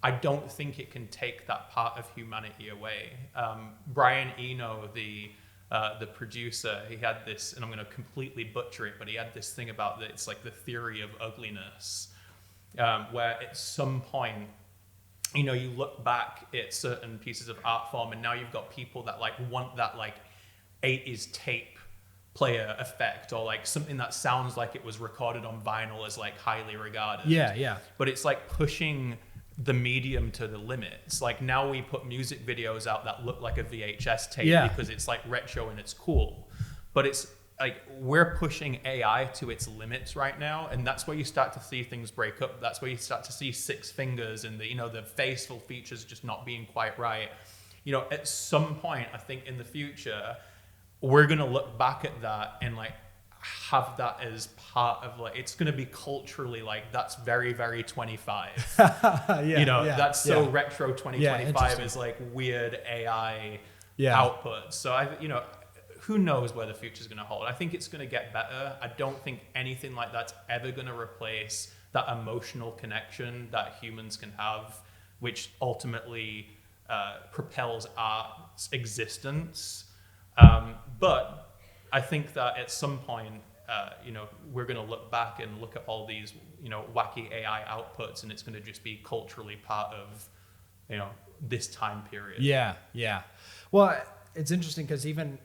I don't think it can take that part of humanity away. Brian Eno, the producer, he had this, and I'm going to completely butcher it, but he had this thing about that it's like the theory of ugliness, where at some point, you look back at certain pieces of art form, and now you've got people that like want that like 80s tape player effect, or like something that sounds like it was recorded on vinyl as like highly regarded. Yeah. But it's like pushing the medium to the limits. Like now we put music videos out that look like a VHS tape because it's like retro and it's cool. But it's like we're pushing AI to its limits right now, and that's where you start to see things break up. That's where you start to see six fingers and the facial features just not being quite right. At some point, I think in the future, we're gonna look back at that and like have that as part of like, it's going to be culturally like, that's very, very 25. That's so retro 2025 is like weird AI output. So who knows where the future is going to hold. I think it's going to get better. I don't think anything like that's ever going to replace that emotional connection that humans can have, which ultimately propels art's existence. But I think that at some point, we're going to look back and look at all these, wacky AI outputs, and it's going to just be culturally part of, this time period. Yeah. Well, it's interesting because even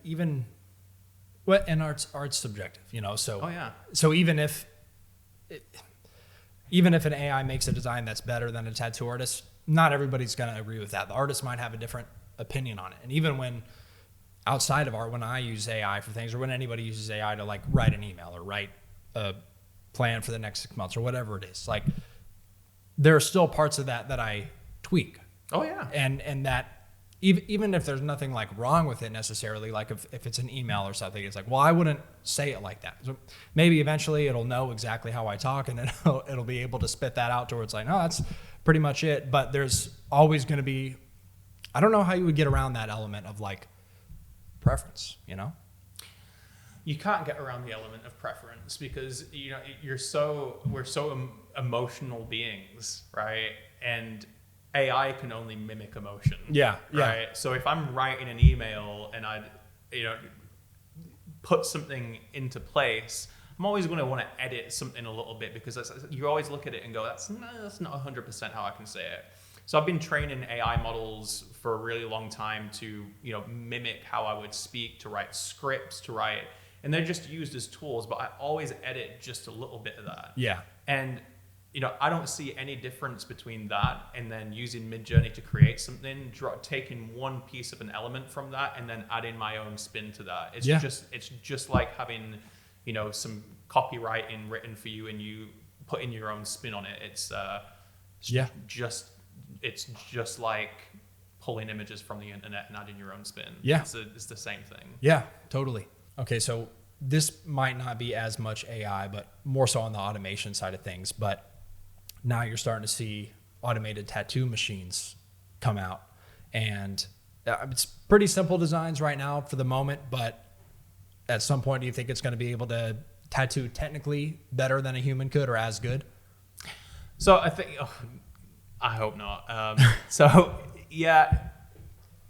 and art's subjective, so. Oh yeah. So even if an AI makes a design that's better than a tattoo artist, not everybody's going to agree with that. The artist might have a different opinion on it, and even when outside of art, when I use AI for things, or when anybody uses AI to like write an email or write a plan for the next 6 months or whatever it is, like there are still parts of that I tweak. Oh yeah. And that even if there's nothing like wrong with it necessarily, like if it's an email or something, it's like, well, I wouldn't say it like that. So maybe eventually it'll know exactly how I talk, and it'll be able to spit that out to where it's like, no, that's pretty much it. But there's always going to be, I don't know how you would get around that element of like preference, You can't get around the element of preference because we're so emotional beings, right? And AI can only mimic emotion. Yeah. Right. So if I'm writing an email and I put something into place, I'm always going to want to edit something a little bit because you always look at it and go, that's not 100% how I can say it. So I've been training AI models for a really long time to, mimic how I would speak, to write scripts, and they're just used as tools, but I always edit just a little bit of that. Yeah. And, I don't see any difference between that and then using Midjourney to create something, taking one piece of an element from that and then adding my own spin to that. It's just like having, some copywriting written for you and you putting your own spin on it. It's just like pulling images from the internet and adding your own spin. Yeah. It's the same thing. Yeah, totally. Okay, so this might not be as much AI, but more so on the automation side of things. But now you're starting to see automated tattoo machines come out. And it's pretty simple designs right now for the moment, but at some point, do you think it's going to be able to tattoo technically better than a human could or as good? So I think... I hope not. So yeah,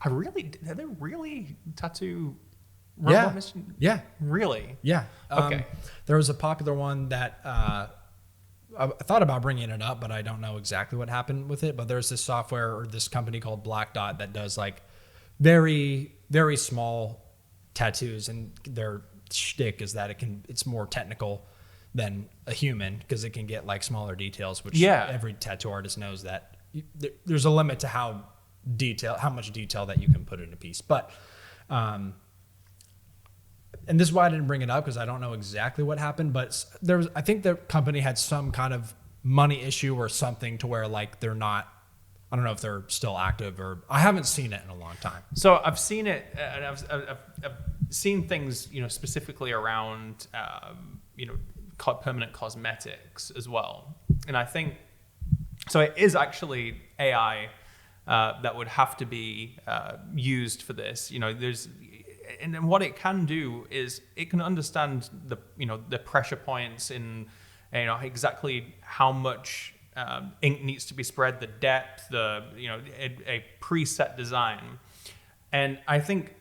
are they really tattoo robot machine? Yeah. Really? Yeah. Okay. There was a popular one that I thought about bringing it up, but I don't know exactly what happened with it. But there's this software or this company called Black Dot that does like very, very small tattoos, and their shtick is that it's more technical. than a human, because it can get like smaller details, which every tattoo artist knows that there's a limit to how much detail that you can put in a piece. But and this is why I didn't bring it up, because I don't know exactly what happened, but I think the company had some kind of money issue or something to where like they're not, I don't know if they're still active, or I haven't seen it in a long time. So I've seen it, and I've seen things, specifically around, permanent cosmetics as well. And I think, so it is actually AI that would have to be used for this. And what it can do is it can understand the pressure points in, exactly how much ink needs to be spread, the depth, a preset design. And I think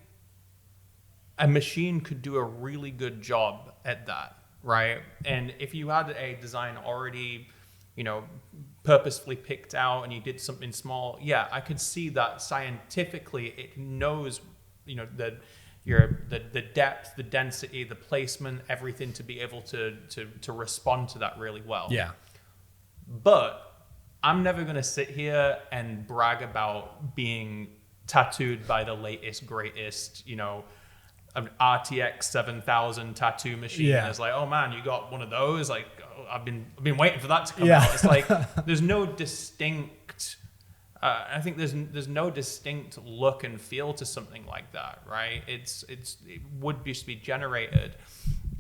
a machine could do a really good job at that, right? And if you had a design already, purposefully picked out, and you did something small, I could see that scientifically it knows, the depth, the density, the placement, everything, to be able to respond to that really well. Yeah. But I'm never going to sit here and brag about being tattooed by the latest, greatest, an RTX 7000 tattoo machine. Yeah. It's like, oh man, you got one of those? Like, I've been waiting for that to come out. It's like, there's no distinct, I think there's no distinct look and feel to something like that, right? It would just be generated.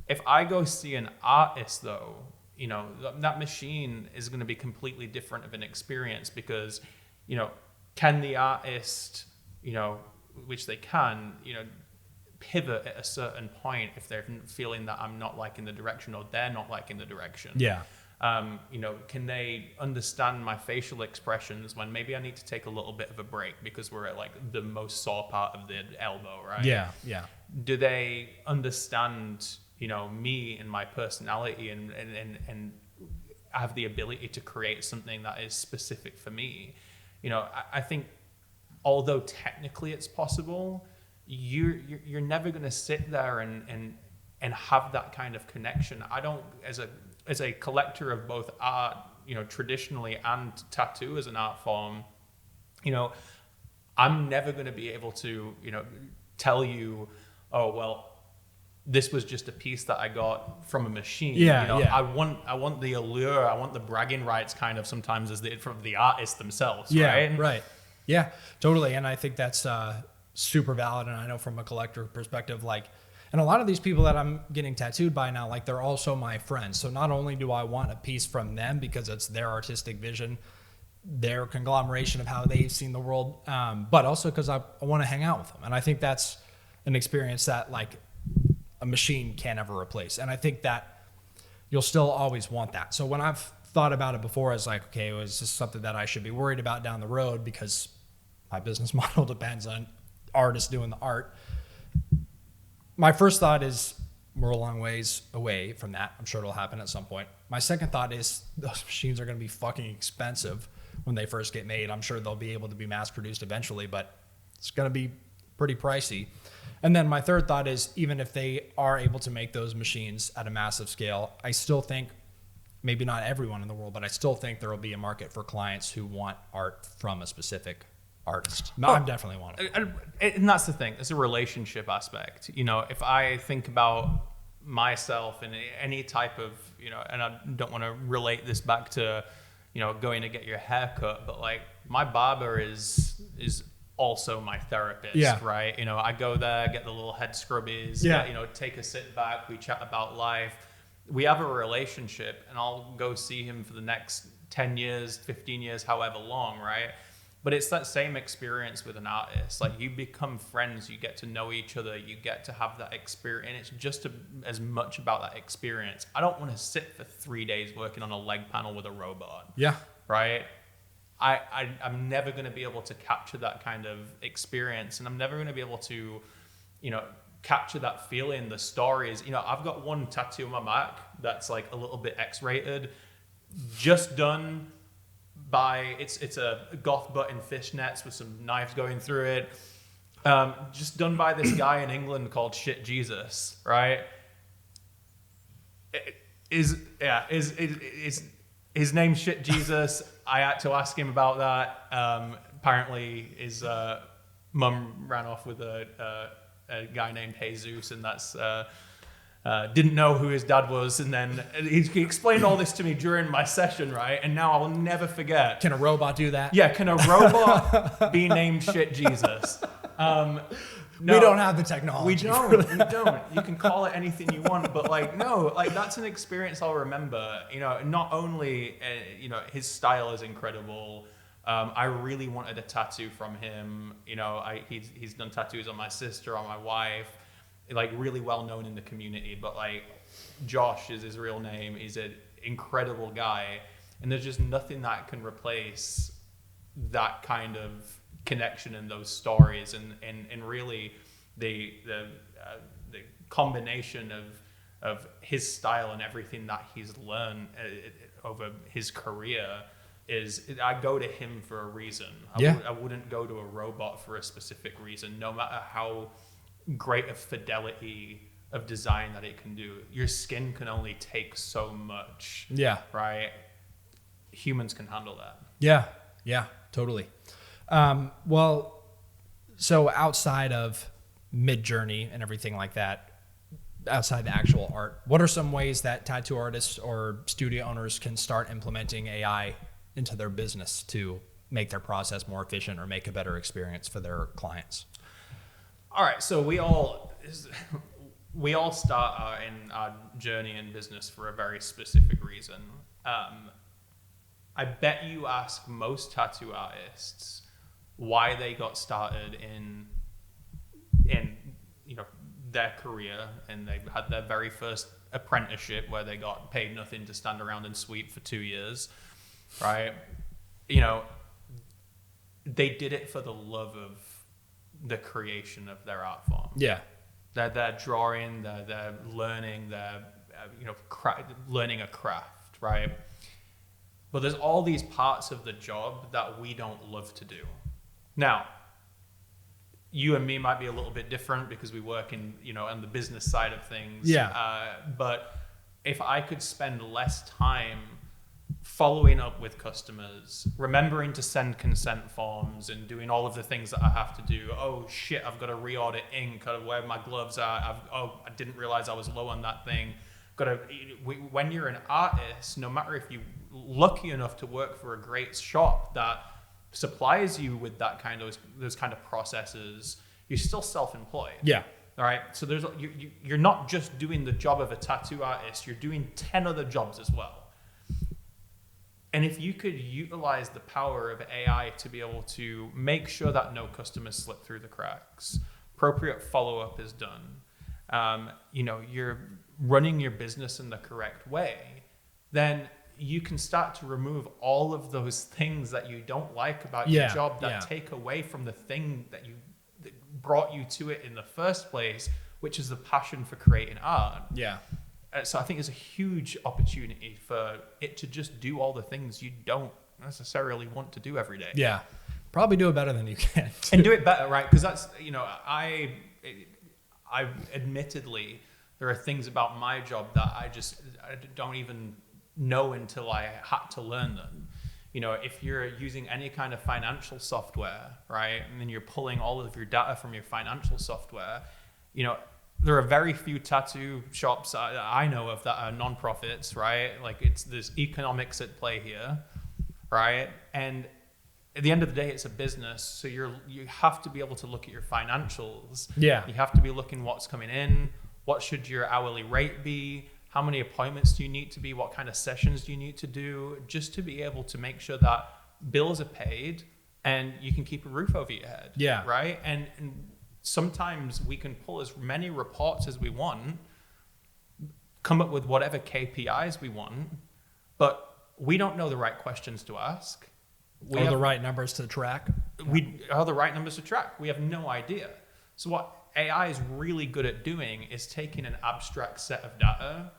If I go see an artist though, that machine is going to be completely different of an experience, because, can the artist, which they can, pivot at a certain point if they're feeling that I'm not liking the direction, or they're not liking the direction. Yeah. Can they understand my facial expressions when maybe I need to take a little bit of a break because we're at like the most sore part of the elbow, right? Yeah. Yeah. Do they understand, me and my personality and have the ability to create something that is specific for me? I think although technically it's possible, you're never going to sit there and have that kind of connection. I don't, as a collector of both art, traditionally, and tattoo as an art form, I'm never going to be able to, tell you, oh, well, this was just a piece that I got from a machine. Yeah. I want the allure, I want the bragging rights kind of sometimes from the artists themselves. Yeah. Right. Right. Yeah, totally. And I think that's super valid. And I know from a collector perspective, and a lot of these people that I'm getting tattooed by now, they're also my friends. So not only do I want a piece from them because it's their artistic vision, their conglomeration of how they've seen the world, but also because I want to hang out with them. And I think that's an experience that a machine can't ever replace. And I think that you'll still always want that. So when I've thought about it before, I was like, okay, was this something that I should be worried about down the road, because my business model depends on artists doing the art. My first thought is we're a long ways away from that. I'm sure it'll happen at some point. My second thought is those machines are going to be fucking expensive when they first get made. I'm sure they'll be able to be mass produced eventually, but it's going to be pretty pricey. And then my third thought is, even if they are able to make those machines at a massive scale, I still think, maybe not everyone in the world, but I still think there will be a market for clients who want art from a specific artist. I'm definitely one of them. And that's the thing. It's a relationship aspect. If I think about myself in any type of, and I don't want to relate this back to, going to get your hair cut, but my barber is also my therapist, right? I go there, get the little head scrubbies, take a sit back, we chat about life. We have a relationship, and I'll go see him for the next 10 years, 15 years, however long, right? But it's that same experience with an artist. You become friends, you get to know each other, you get to have that experience, and it's just as much about that experience. I don't want to sit for 3 days working on a leg panel with a robot. Yeah. Right? I'm never going to be able to capture that kind of experience, and I'm never going to be able to, capture that feeling, the stories. I've got one tattoo on my back that's a little bit X-rated, just done by, it's a goth butt in fishnets with some knives going through it, just done by this guy in England called Shit Jesus, right? is his name's Shit Jesus. I had to ask him about that. Apparently, his mum ran off with a guy named Jesus, and that's didn't know who his dad was. And then he explained all this to me during my session, right? And now I will never forget. Can a robot do that? Yeah, can a robot be named Shit Jesus? No, we don't have the technology. We don't. You can call it anything you want, but like, no, like that's an experience I'll remember. You know, not only, his style is incredible. I really wanted a tattoo from him. You know, he's done tattoos on my sister, on my wife, like really well known in the community. But like, Josh is his real name. He's an incredible guy, and there's just nothing that can replace that kind of connection in those stories, and really the combination of his style and everything that he's learned over his career is, I go to him for a reason. I wouldn't go to a robot for a specific reason, no matter how great of fidelity of design that it can do. Your skin can only take so much. Yeah. Right? Humans can handle that. Yeah, totally. Well, so outside of Mid-Journey and everything like that, outside the actual art, what are some ways that tattoo artists or studio owners can start implementing AI into their business to make their process more efficient or make a better experience for their clients? All right, so we all start in our journey in business for a very specific reason. I bet you ask most tattoo artists why they got started in their career, and they had their very first apprenticeship where they got paid nothing to stand around and sweep for 2 years, right? You know, they did it for the love of the creation of their art form. Yeah. They're drawing, they're learning, they're learning a craft, right? But there's all these parts of the job that we don't love to do. Now, you and me might be a little bit different because we work in, on the business side of things. Yeah. But if I could spend less time following up with customers, remembering to send consent forms and doing all of the things that I have to do. Oh shit, I've got to reorder ink, got to wear my gloves out. I didn't realize I was low on that thing. When you're an artist, no matter if you're lucky enough to work for a great shop that supplies you with that those kind of processes, you're still self-employed. Yeah. All right. So you're not just doing the job of a tattoo artist. You're doing 10 other jobs as well. And if you could utilize the power of AI to be able to make sure that no customers slip through the cracks, appropriate follow-up is done, you're running your business in the correct way, then you can start to remove all of those things that you don't like about your job that take away from the thing that brought you to it in the first place, which is the passion for creating art. Yeah. So I think there's a huge opportunity for it to just do all the things you don't necessarily want to do every day. Yeah. Probably do it better than you can. And do it better, right? Because that's, I admittedly, there are things about my job that I don't even know until I had to learn them. If you're using any kind of financial software, right, and then you're pulling all of your data from your financial software, there are very few tattoo shops I know of that are non-profits, right? Like there's economics at play here, right? And at the end of the day, it's a business, so you have to be able to look at your financials. Yeah. You have to be looking what's coming in, what should your hourly rate be, how many appointments do you need to be, what kind of sessions do you need to do, just to be able to make sure that bills are paid and you can keep a roof over your head. Yeah. Right? And sometimes we can pull as many reports as we want, come up with whatever KPIs we want, but we don't know the right questions to ask. Or the right numbers to track. We are the right numbers to track. We have no idea. So what AI is really good at doing is taking an abstract set of data,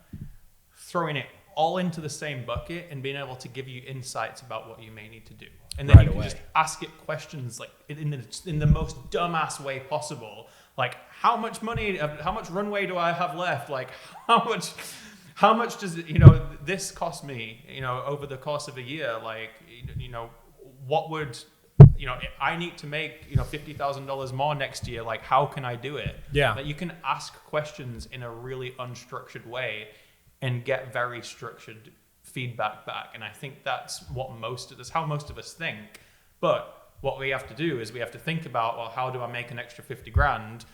throwing it all into the same bucket, and being able to give you insights about what you may need to do. And then you can just ask it questions like in the most dumbass way possible. Like, how much runway do I have left? Like, how how much does it, this cost me, over the course of a year? Like, what would, I need to make, $50,000 more next year. Like, how can I do it? Yeah. That you can ask questions in a really unstructured way and get very structured feedback back. And I think that's how most of us think. But what we have to do is we have to think about, well, how do I make an extra 50 grand?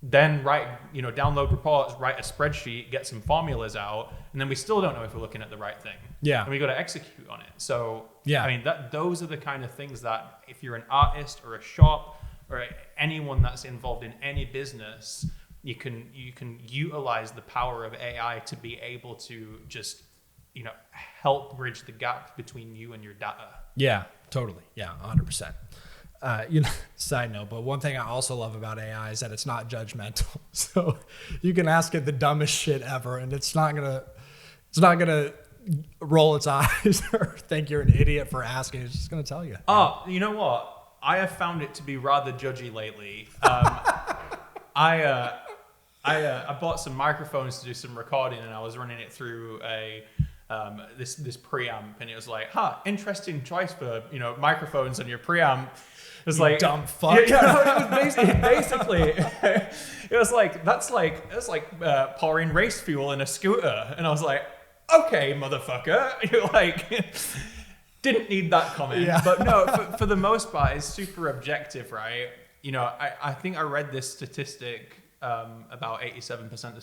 Then download reports, write a spreadsheet, get some formulas out, and then we still don't know if we're looking at the right thing. Yeah. And we got to execute on it. So, yeah. I mean, those are the kind of things that if you're an artist or a shop or anyone that's involved in any business, you can utilize the power of AI to be able to just, help bridge the gap between you and your data. Yeah, totally. Yeah, 100%. Side note, but one thing I also love about AI is that it's not judgmental. So you can ask it the dumbest shit ever, and it's not gonna roll its eyes or think you're an idiot for asking. It's just gonna tell you. Oh, you know what? I have found it to be rather judgy lately. I bought some microphones to do some recording, and I was running it through this preamp, and it was like, interesting choice for microphones on your preamp. It was like dumb fuck. Yeah, no, it was basically it was like that's like pouring race fuel in a scooter, and I was like, okay, motherfucker, you're like didn't need that comment. Yeah. But no, for the most part, it's super objective, right? I think I read this statistic about 87% of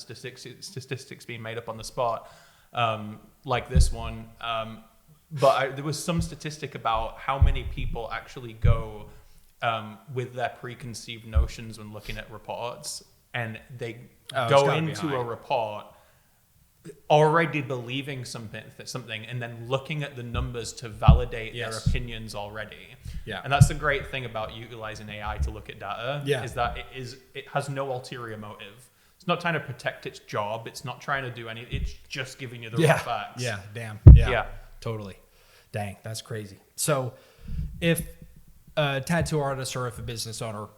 statistics being made up on the spot, like this one. But there was some statistic about how many people actually go with their preconceived notions when looking at reports, and they go into a report already believing something, and then looking at the numbers to validate their opinions already. Yeah. And that's the great thing about utilizing AI to look at data, is that it has no ulterior motive. It's not trying to protect its job. It's not trying to do anything. It's just giving you the right facts. Yeah, damn. Yeah, totally. Dang, that's crazy. So if a tattoo artist or if a business owner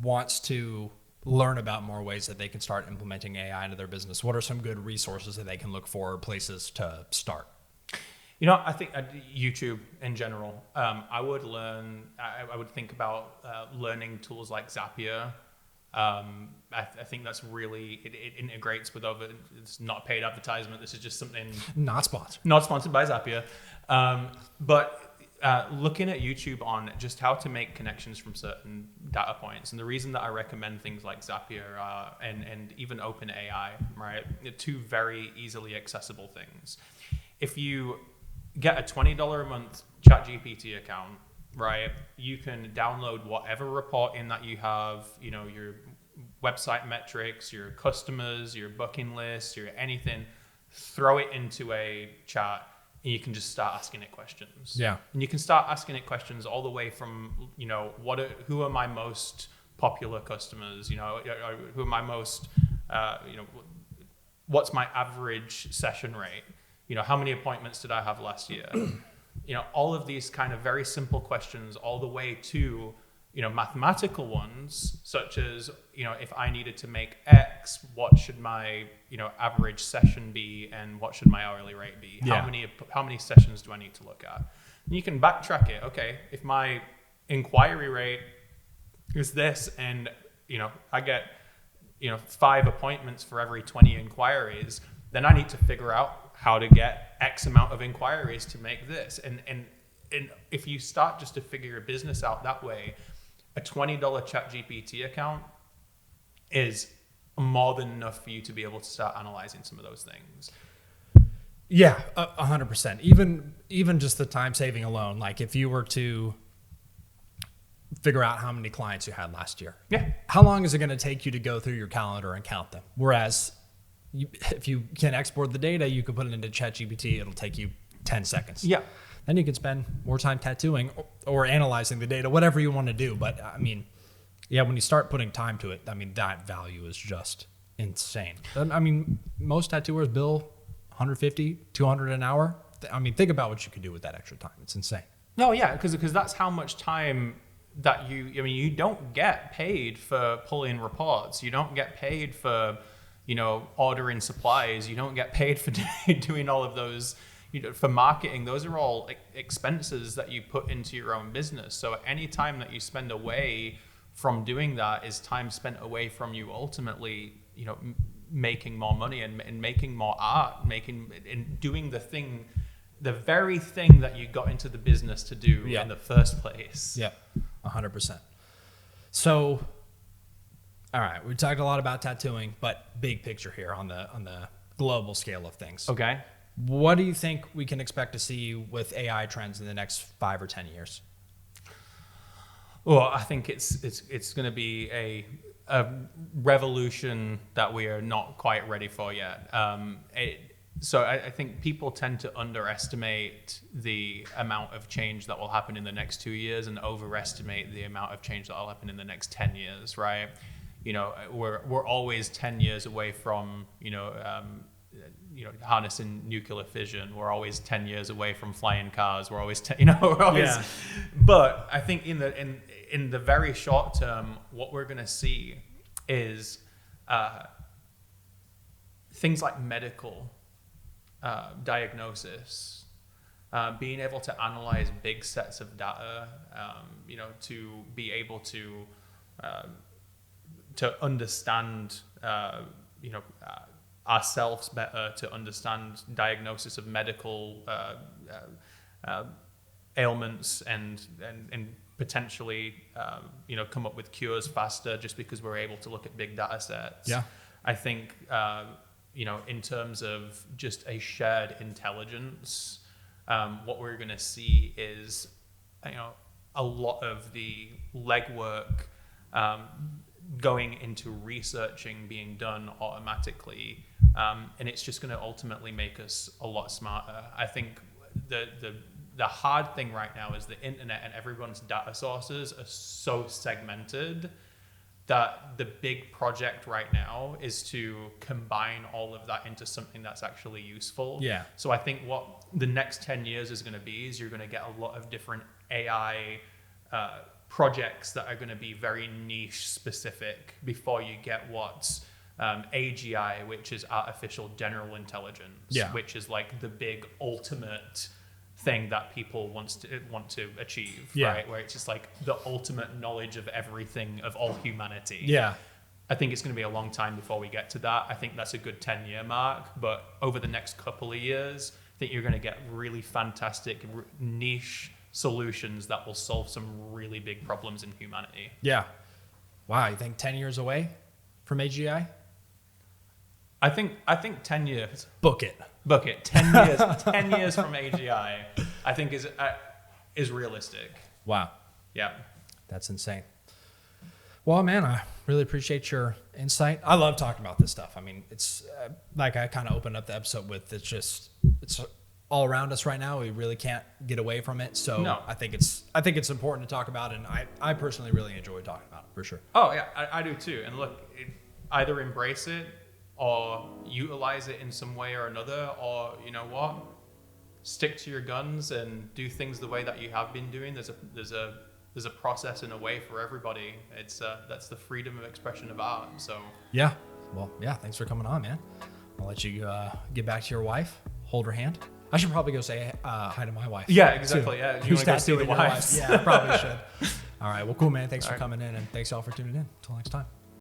wants to learn about more ways that they can start implementing AI into their business, what are some good resources that they can look for, places to start? I think YouTube in general. I would think about learning tools like Zapier. I think that's really, it integrates with it's not paid advertisement. This is just something not sponsored by Zapier. But looking at YouTube on just how to make connections from certain data points. And the reason that I recommend things like Zapier and even OpenAI, right? They're two very easily accessible things. If you get a $20 a month ChatGPT account, right, you can download whatever report in that you have, your website metrics, your customers, your booking list, your anything, throw it into a chat, and you can just start asking it questions. Yeah. And you can start asking it questions all the way from, who are my most popular customers? Who are my most, what's my average session rate? How many appointments did I have last year? All of these kind of very simple questions, all the way to, mathematical ones, such as, if I needed to make X, what should my, average session be, and what should my hourly rate be? Yeah. How many sessions do I need to look at? And you can backtrack it. Okay, if my inquiry rate is this, and, I get, 5 appointments for every 20 inquiries, then I need to figure out how to get X amount of inquiries to make this. And if you start just to figure your business out that way, a $20 ChatGPT account is more than enough for you to be able to start analyzing some of those things. Yeah, 100%. Even just the time saving alone, like if you were to figure out how many clients you had last year, how long is it going to take you to go through your calendar and count them? Whereas if you can export the data, you can put it into ChatGPT. It'll take you 10 seconds. Yeah. Then you can spend more time tattooing or analyzing the data, whatever you want to do. But when you start putting time to it, that value is just insane. Most tattooers bill $150, $200 an hour. Think about what you could do with that extra time. It's insane. No, yeah, because that's how much time that you don't get paid for pulling reports. You don't get paid for ordering supplies. You don't get paid for doing all of those. For marketing, those are all expenses that you put into your own business. So any time that you spend away from doing that is time spent away from you ultimately, making more money and making more art, and doing the very thing that you got into the business to do in the first place. Yeah, 100%. So, all right, we talked a lot about tattooing, but big picture here on the global scale of things. Okay. What do you think we can expect to see with AI trends in the next 5 or 10 years? Well, I think it's going to be a revolution that we are not quite ready for yet. So I think people tend to underestimate the amount of change that will happen in the next 2 years and overestimate the amount of change that will happen in the next 10 years, right? We're always 10 years away from, harnessing nuclear fission. We're always 10 years away from flying cars. We're always, But I think in the very short term, what we're going to see is things like medical diagnosis, being able to analyze big sets of data, to be able to understand, ourselves better, to understand diagnosis of medical ailments and potentially come up with cures faster just because we're able to look at big data sets. Yeah. I think in terms of just a shared intelligence, what we're going to see is a lot of the legwork going into researching being done automatically, and it's just going to ultimately make us a lot smarter. I think the hard thing right now is the internet and everyone's data sources are so segmented that the big project right now is to combine all of that into something that's actually useful. Yeah. So I think what the next 10 years is going to be is you're going to get a lot of different AI projects that are going to be very niche specific before you get what's AGI, which is artificial general intelligence, which is like the big ultimate thing that people want to achieve, right? Where it's just like the ultimate knowledge of everything of all humanity. Yeah. I think it's going to be a long time before we get to that. I think that's a good 10-year mark, but over the next couple of years, I think you're going to get really fantastic niche solutions that will solve some really big problems in humanity. Yeah. Wow, you think 10 years away from AGI? I think 10 years. Book it. 10 years. 10 years from AGI, I think is realistic. Wow. Yeah. That's insane. Well, man, I really appreciate your insight. I love talking about this stuff. I mean, it's like I kind of opened up the episode with, it's all around us right now. We really can't get away from it. So no. I think it's important to talk about, and I personally really enjoy talking about it for sure. Oh yeah, I do too. And look, either embrace it or utilize it in some way or another, or you know what, stick to your guns and do things the way that you have been doing. There's a process and a way for everybody. It's that's the freedom of expression of art. So yeah, well, yeah, thanks for coming on, man. I'll let you get back to your wife, hold her hand. I should probably go say hi to my wife. Yeah, exactly. Too. Yeah, you Who's want to go see the tattooing your wives? Yeah, I probably should. All right, well, cool, man. Thanks for coming in, and thanks y'all for tuning in. Until next time.